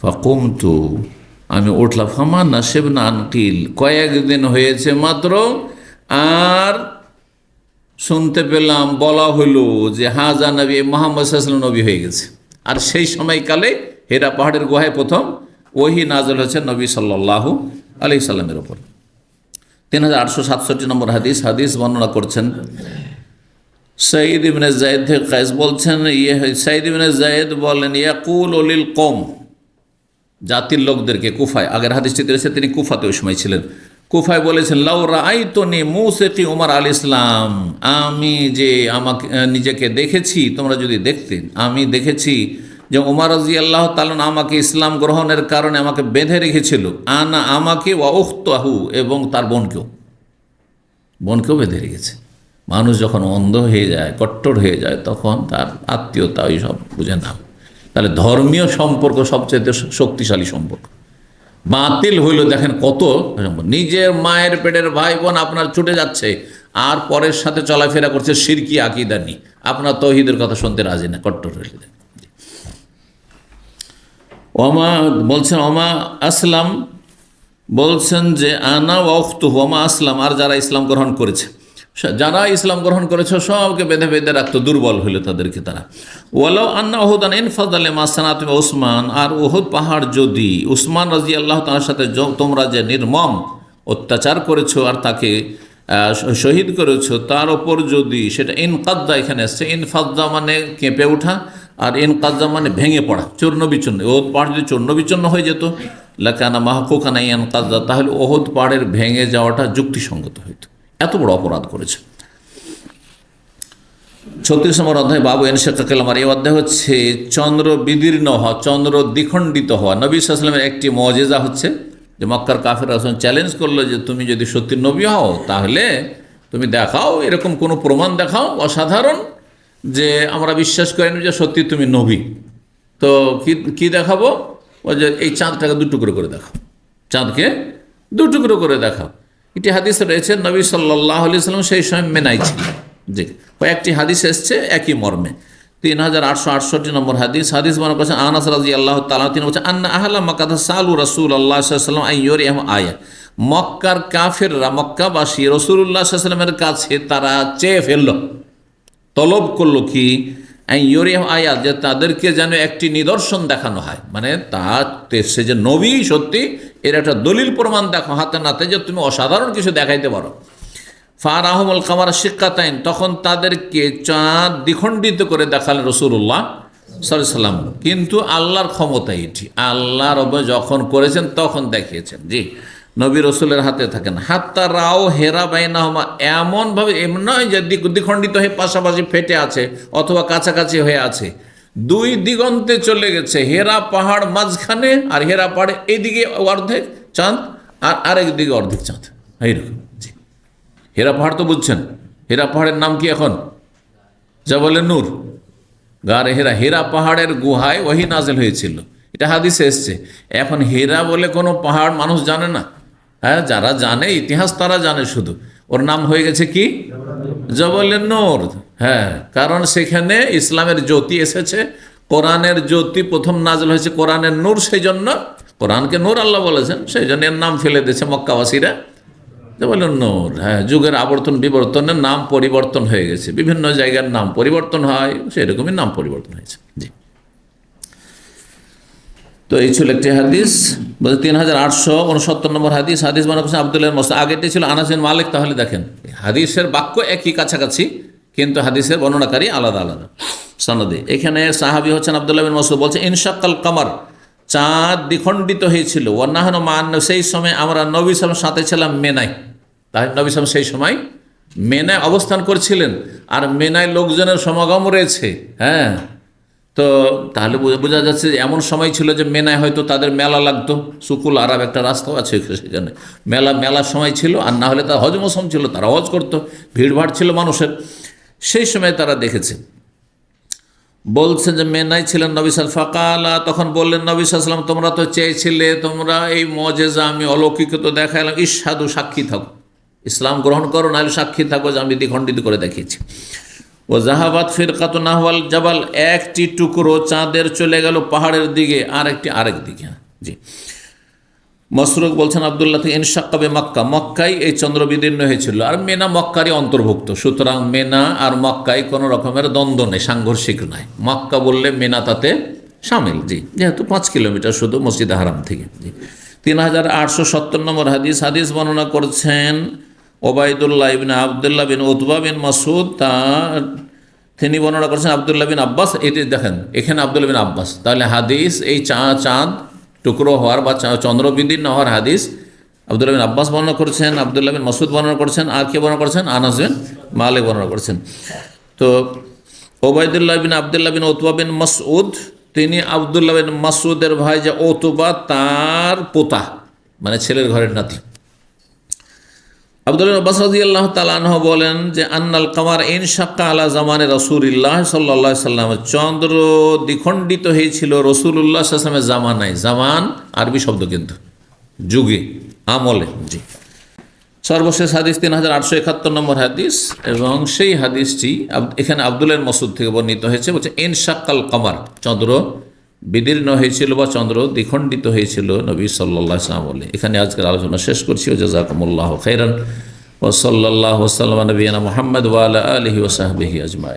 ফাকুমতু, আমি উঠলাম। ফামা নাসিবনা আনকিল, কয়েকদিন হয়েছে মাত্র, আর শুনতে পেলাম, বলা হলো যে হাজা নবী মুহাম্মদ সাল্লাল্লাহু আলাইহি ওয়াসাল্লাম নবী হয়ে গেছে। আর সেই সময়কালে হেরা পাহাড়ের গুহায় প্রথম ওহী নাযিল হয়েছে নবী সাল্লাল্লাহু আলাইহি সাল্লামের উপর। 3867 নম্বর হাদিস। হাদিস বর্ণনা করছেন সাঈদ ইবনে যায়েদ থেকে কায়েস বলছেন, সাঈদ ইবনে যায়েদ বলেন, ইয়াকুল লিল কওম, জাতির লোকদেরকে, কুফায়, আগের হাদিসটি রয়েছে তিনি কুফাতে ওই সময় ছিলেন, কুফায় বলেছেন, লাউ রাআইতুনি মুসিকি উমর আল ইসলাম, আমি যে আমাকে নিজেকে দেখেছি, তোমরা যদি দেখতে, আমি দেখেছি যে উমর রাদিয়াল্লাহু তাআলা আমাকে ইসলাম গ্রহণের কারণে আমাকে বেঁধে রেখেছিল, আনা, আমাকে, ওয়া উখতাহু, এবং তার বোনকেও বেঁধে রেখেছে। মানুষ যখন অন্ধ হয়ে যায়, কট্টর হয়ে যায়, তখন তার আত্মীয়তা ওই সব বুঝে না। তাহলে ধর্মীয় সম্পর্ক সবচেয়ে শক্তিশালী সম্পর্ক। বাতিল হইল, দেখেন কত, নিজের মায়ের পেটের ভাই বোন আপনার ছুটে যাচ্ছে, আর পরের সাথে চলাফেরা করছে শিরকি আকীদা নিয়ে, আপনার তৌহিদের কথা শুনতে রাজি না, কট্টর হইলে। ওমা বলছেন, ওমা আসলাম, বলছেন যে আনা ওয়াক্তুহু ওমা আসলাম, আর যারা ইসলাম গ্রহণ করেছে, যারা ইসলাম গ্রহণ করেছে সবকে বেঁধে বেঁধে রাখতো, দুর্বল হইল তাদেরকে তারা। ওয়ালাউ আন্না উহুদান ইনফাদাল লিমা সানাতুম উসমান, আর উহুদ পাহাড় যদি উসমান রাদিয়াল্লাহু তাআলার সাথে তোমরা যে নির্মম অত্যাচার করেছো আর তাকে শহীদ করেছো, তার ওপর যদি সেটা ইনকাদ্দা, এখানে আসছে ইনফাদ্দা মানে কেঁপে ওঠা, আর ইনকাদ্দা মানে ভেঙে পড়া, চূর্ণ বিচূর্ণ। ওহুদ পাহাড় যদি চূর্ণ বিচূর্ণ হয়ে যেত, লাকানা মাহকুকানা ইনকাদ্দা, তাহলে ওহুদ পাহাড়ের ভেঙে যাওয়াটা যুক্তিসঙ্গত হইত। এত বড় অপরাধ করেছে। 36 নম্বর অধ্যায়, বাবু ইনশাকাল আমার, এই অধ্যায় হচ্ছে চন্দ্র বিদীর্ণ হওয়া, চন্দ্র দ্বিখণ্ডিত হওয়া। নবী সাল্লাল্লাহু আলাইহি ওয়াসাল্লামের একটি মুজিজা হচ্ছে যে মক্কার কাফেররা চ্যালেঞ্জ করলো যে তুমি যদি সত্যি নবী হও তাহলে তুমি দেখাও, এরকম কোনো প্রমাণ দেখাও অসাধারণ, যে আমরা বিশ্বাস করি না যে সত্যি তুমি নবী। তো কি দেখাবো? ওই যে এই চাঁদটাকে দুটুকরো করে দেখাও, চাঁদকে দুটুকরো করে দেখাও। এটি হাদিস রয়েছে, নবী সাল্লাল্লাহু আলাইহি ওয়াসাল্লাম সেই সময় মেনাই ছিলেন। জি, কয়েকটি হাদিস এসছে একই মর্মে। 3868 নম্বর হাদিস। হাদিস মনে করছেন আনাস রাদিয়াল্লাহু তাআলা, তিনি বলছেন, আন্না আহলা মাক্কা সালু রাসূলুল্লাহ সাল্লাল্লাহু আলাইহি ওয়াসাল্লাম আইয়ুরিয়াম আয়া, মক্কার কাফেররা, মক্কাবাসী রাসূলুল্লাহ সাল্লাল্লাহু আলাইহি ওয়াসাল্লামের কাছে তারা চেয়ে ফেলল, তলব করলো কি, আইয়ুরিয়াম আয়া, যে তাদেরকে যেন একটি নিদর্শন দেখানো হয়, মানে সে যে নবী সত্যি, এর একটা দলিল প্রমাণ দেখো হাতে নাতে, যে তুমি অসাধারণ কিছু দেখাইতে পারো। ফারাহমুল কামার শিক্কাতাইন, তখন তাদেরকে চাঁদ দ্বিখণ্ডিত করে দেখালেন রাসূলুল্লাহ সাল্লাল্লাহু আলাইহি ওয়াসাল্লাম। কিন্তু আল্লাহর ক্ষমতা এটি, আল্লাহ রব যখন করেছেন তখন দেখিয়েছেন। জি, নবী রসুলের হাতে থাকেন। হাত্তা রাও হেরা বাইনাহুমা, এমনভাবে, এমন নয় যে দ্বিখণ্ডিত হয়ে পাশাপাশি ফেটে আছে অথবা কাছাকাছি হয়ে আছে, দুই দিগন্তে চলে গেছে। হেরা পাহাড় মাঝখানে, আর হেরা পাহাড়ে এইদিকে অর্ধেক চাঁদ আর আরেক দিকে অর্ধেক চাঁদ, এইরকম। জি, হেরা পাহাড় তো বুঝছেন, হেরা পাহাড়ের নাম কি এখন? জাবালে নূর, গারে হেরা। হেরা পাহাড়ের গুহায় ওহী নাযিল হয়েছিল, এটা হাদিসে এসছে। এখন হেরা বলে কোনো পাহাড় মানুষ জানে না, হ্যাঁ, যারা জানে ইতিহাস তারা জানে শুধু। ওর নাম হয়ে গেছে কি? জবলে নূর। হ্যাঁ, কারণ সেখানে ইসলামের জ্যোতি এসেছে, কোরআনের জ্যোতি প্রথম নাজল হয়েছে কোরআনের নূর, সেই জন্য কোরআনকে নূর আল্লাহ বলেছেন, সেই জন্য এর নাম ফেলে দিয়েছে মক্কাবাসীরা জবলে নূর। হ্যাঁ, যুগের আবর্তন বিবর্তনের নাম পরিবর্তন হয়ে গেছে, বিভিন্ন জায়গার নাম পরিবর্তন হয়, সেরকমই নাম পরিবর্তন হয়েছে। জি, তো এই ছিল একটি হাদিস। 3869 নম্বর হাদিস। হাদিস মনে করছেন আব্দুল্লাহ মাসউদ। আগেরটি ছিল আনাস বিন মালিক। তাহলে দেখেন, হাদিসের বাক্য একই কাছাকাছি, কিন্তু হাদিসের বর্ণনাকারী আলাদা আলাদা সনদে। এখানে সাহাবী হচ্ছেন আব্দুল্লাহ বিন মাসউদ, বলছে ইনশাক্কাল কামার, চাঁদ দ্বিখণ্ডিত হয়েছিল, ওয়া নাহনু মান, সেই সময় আমরা নবী সাল্লাল্লাহু আলাইহি ওয়াসাল্লামের সাথে ছিলাম মেনায়। তাই নবী সাল্লাল্লাহু আলাইহি ওয়াসাল্লাম সেই সময় মেনায় অবস্থান করছিলেন, আর মেনায় লোকজনের সমাগম রয়েছে। হ্যাঁ, তো তাহলে বোঝা যাচ্ছে যে এমন সময় ছিল যে মেনায় হয়তো তাদের মেলা লাগতো, সুকুল আরব একটা রাস্তাও আছে সেখানে, মেলার সময় ছিল, আর না হলে তার হজ মৌসুম ছিল, তারা হজ করতো, ভিড়ভাড় ছিল মানুষের, সেই সময় তারা দেখেছে। বলছে যে মেনায় ছিলেন নবী সাল্লাল্লাহু আলাইহি ওয়াসাল্লাম। ফাকালা, তখন বললেন নবী সাল্লাল্লাহু আলাইহি ওয়াসাল্লাম, তোমরা তো চেয়েছিলে, তোমরা এই মুজিজা আমি অলৌকিক তো দেখাইলাম, ইশহাদু, সাক্ষী থাকো, ইসলাম গ্রহণ করো, নাহলে সাক্ষী থাকো যে আমি দ্বিখণ্ডিত করে দেখিয়েছি। ও জাহাবাত ফিরকাতু নাহওয়াল জাবাল, একটি টুকরো চাঁদের চলে গেল পাহাড়ের দিকে, আর একটি আরেক দিকে। জি, মসরুক বলছেন আব্দুল্লাহ থেকে, ইনশাক্কাবে মক্কা, মক্কায় এই চন্দ্র বিদীর্ণ হয়েছিল, আর মেনা মক্কারই অন্তর্ভুক্ত, সুতরাং মেনা আর মক্কায় কোনো রকমের দ্বন্দ্ব নেই, সাংঘর্ষিক নয়। মক্কা বললে মেনা তাতে সামিল। জি, যেহেতু 5 কিলোমিটার শুধু মসজিদ হারাম থেকে। জি, 3870 নম্বর হাদিস। হাদিস বর্ণনা করছেন ওবায়দুল্লাহ ইবনে আবদুল্লাহ বিন উতবা বিন মাসউদ, তিনি বর্ণনা করছেন আবদুল্লাহ বিন আব্বাস। এটি দেখেন, এখানে আবদুল্লাহ বিন আব্বাস, তাহলে হাদিস এই চাঁদ টুকরো হওয়ার বা চন্দ্র বিদীর্ণ হওয়ার হাদিস আবদুল্লাহ বিন আব্বাস বর্ণনা করছেন, আবদুল্লাহ বিন মাসউদ বর্ণনা করছেন, আর কে বর্ণনা করছেন? আনাস বিন মালিক বর্ণনা করছেন। তো ওবায়দুল্লাহ বিন আবদুল্লাহ বিন উতবা বিন মাসউদ, তিনি আবদুল্লাহ বিন মাসউদের ভাই যে উতবা, তার পোতা, মানে ছেলের ঘরের নাতি। আব্দুল্লাহ আব্বাস রাদিয়াল্লাহু তাআলা আনহু বলেন যে আন্নাল কামার ইনশাক্কা আলা জামানে রাসূলিল্লাহ সাল্লাল্লাহু আলাইহি ওয়াসাল্লাম, চন্দ্র দ্বিখণ্ডিত হয়েছিল রাসূলুল্লাহ সাল্লাল্লাহু আলাইহি ওয়াসাল্লামের জামানায়। জামান আরবি শব্দ, কিন্তু যুগে, আমলে। জি, সর্বশেষ হাদিস 3871 নম্বর হাদিস, এবং সেই হাদিসটি এখানে আব্দুল্লাহ বিন মাসউদ থেকে বর্ণিত হয়েছে। বলছে ইনশাক্কাল কামার, চন্দ্র বিদীর্ণ হয়েছিল বা চন্দ্র দ্বিখণ্ডিত হয়েছিল নবী সাল্লাল্লাহু আলাইহি ওয়াসাল্লাম বলে। এখানে আজকের আলোচনা শেষ করছি। জাযাকুমুল্লাহু খাইরান, ওয়া সাল্লাল্লাহু ওয়া সাল্লামা নবিয়ানা মুহাম্মদ ওয়া আলা আলিহি ওয়া সাহবিহি আজমাইন।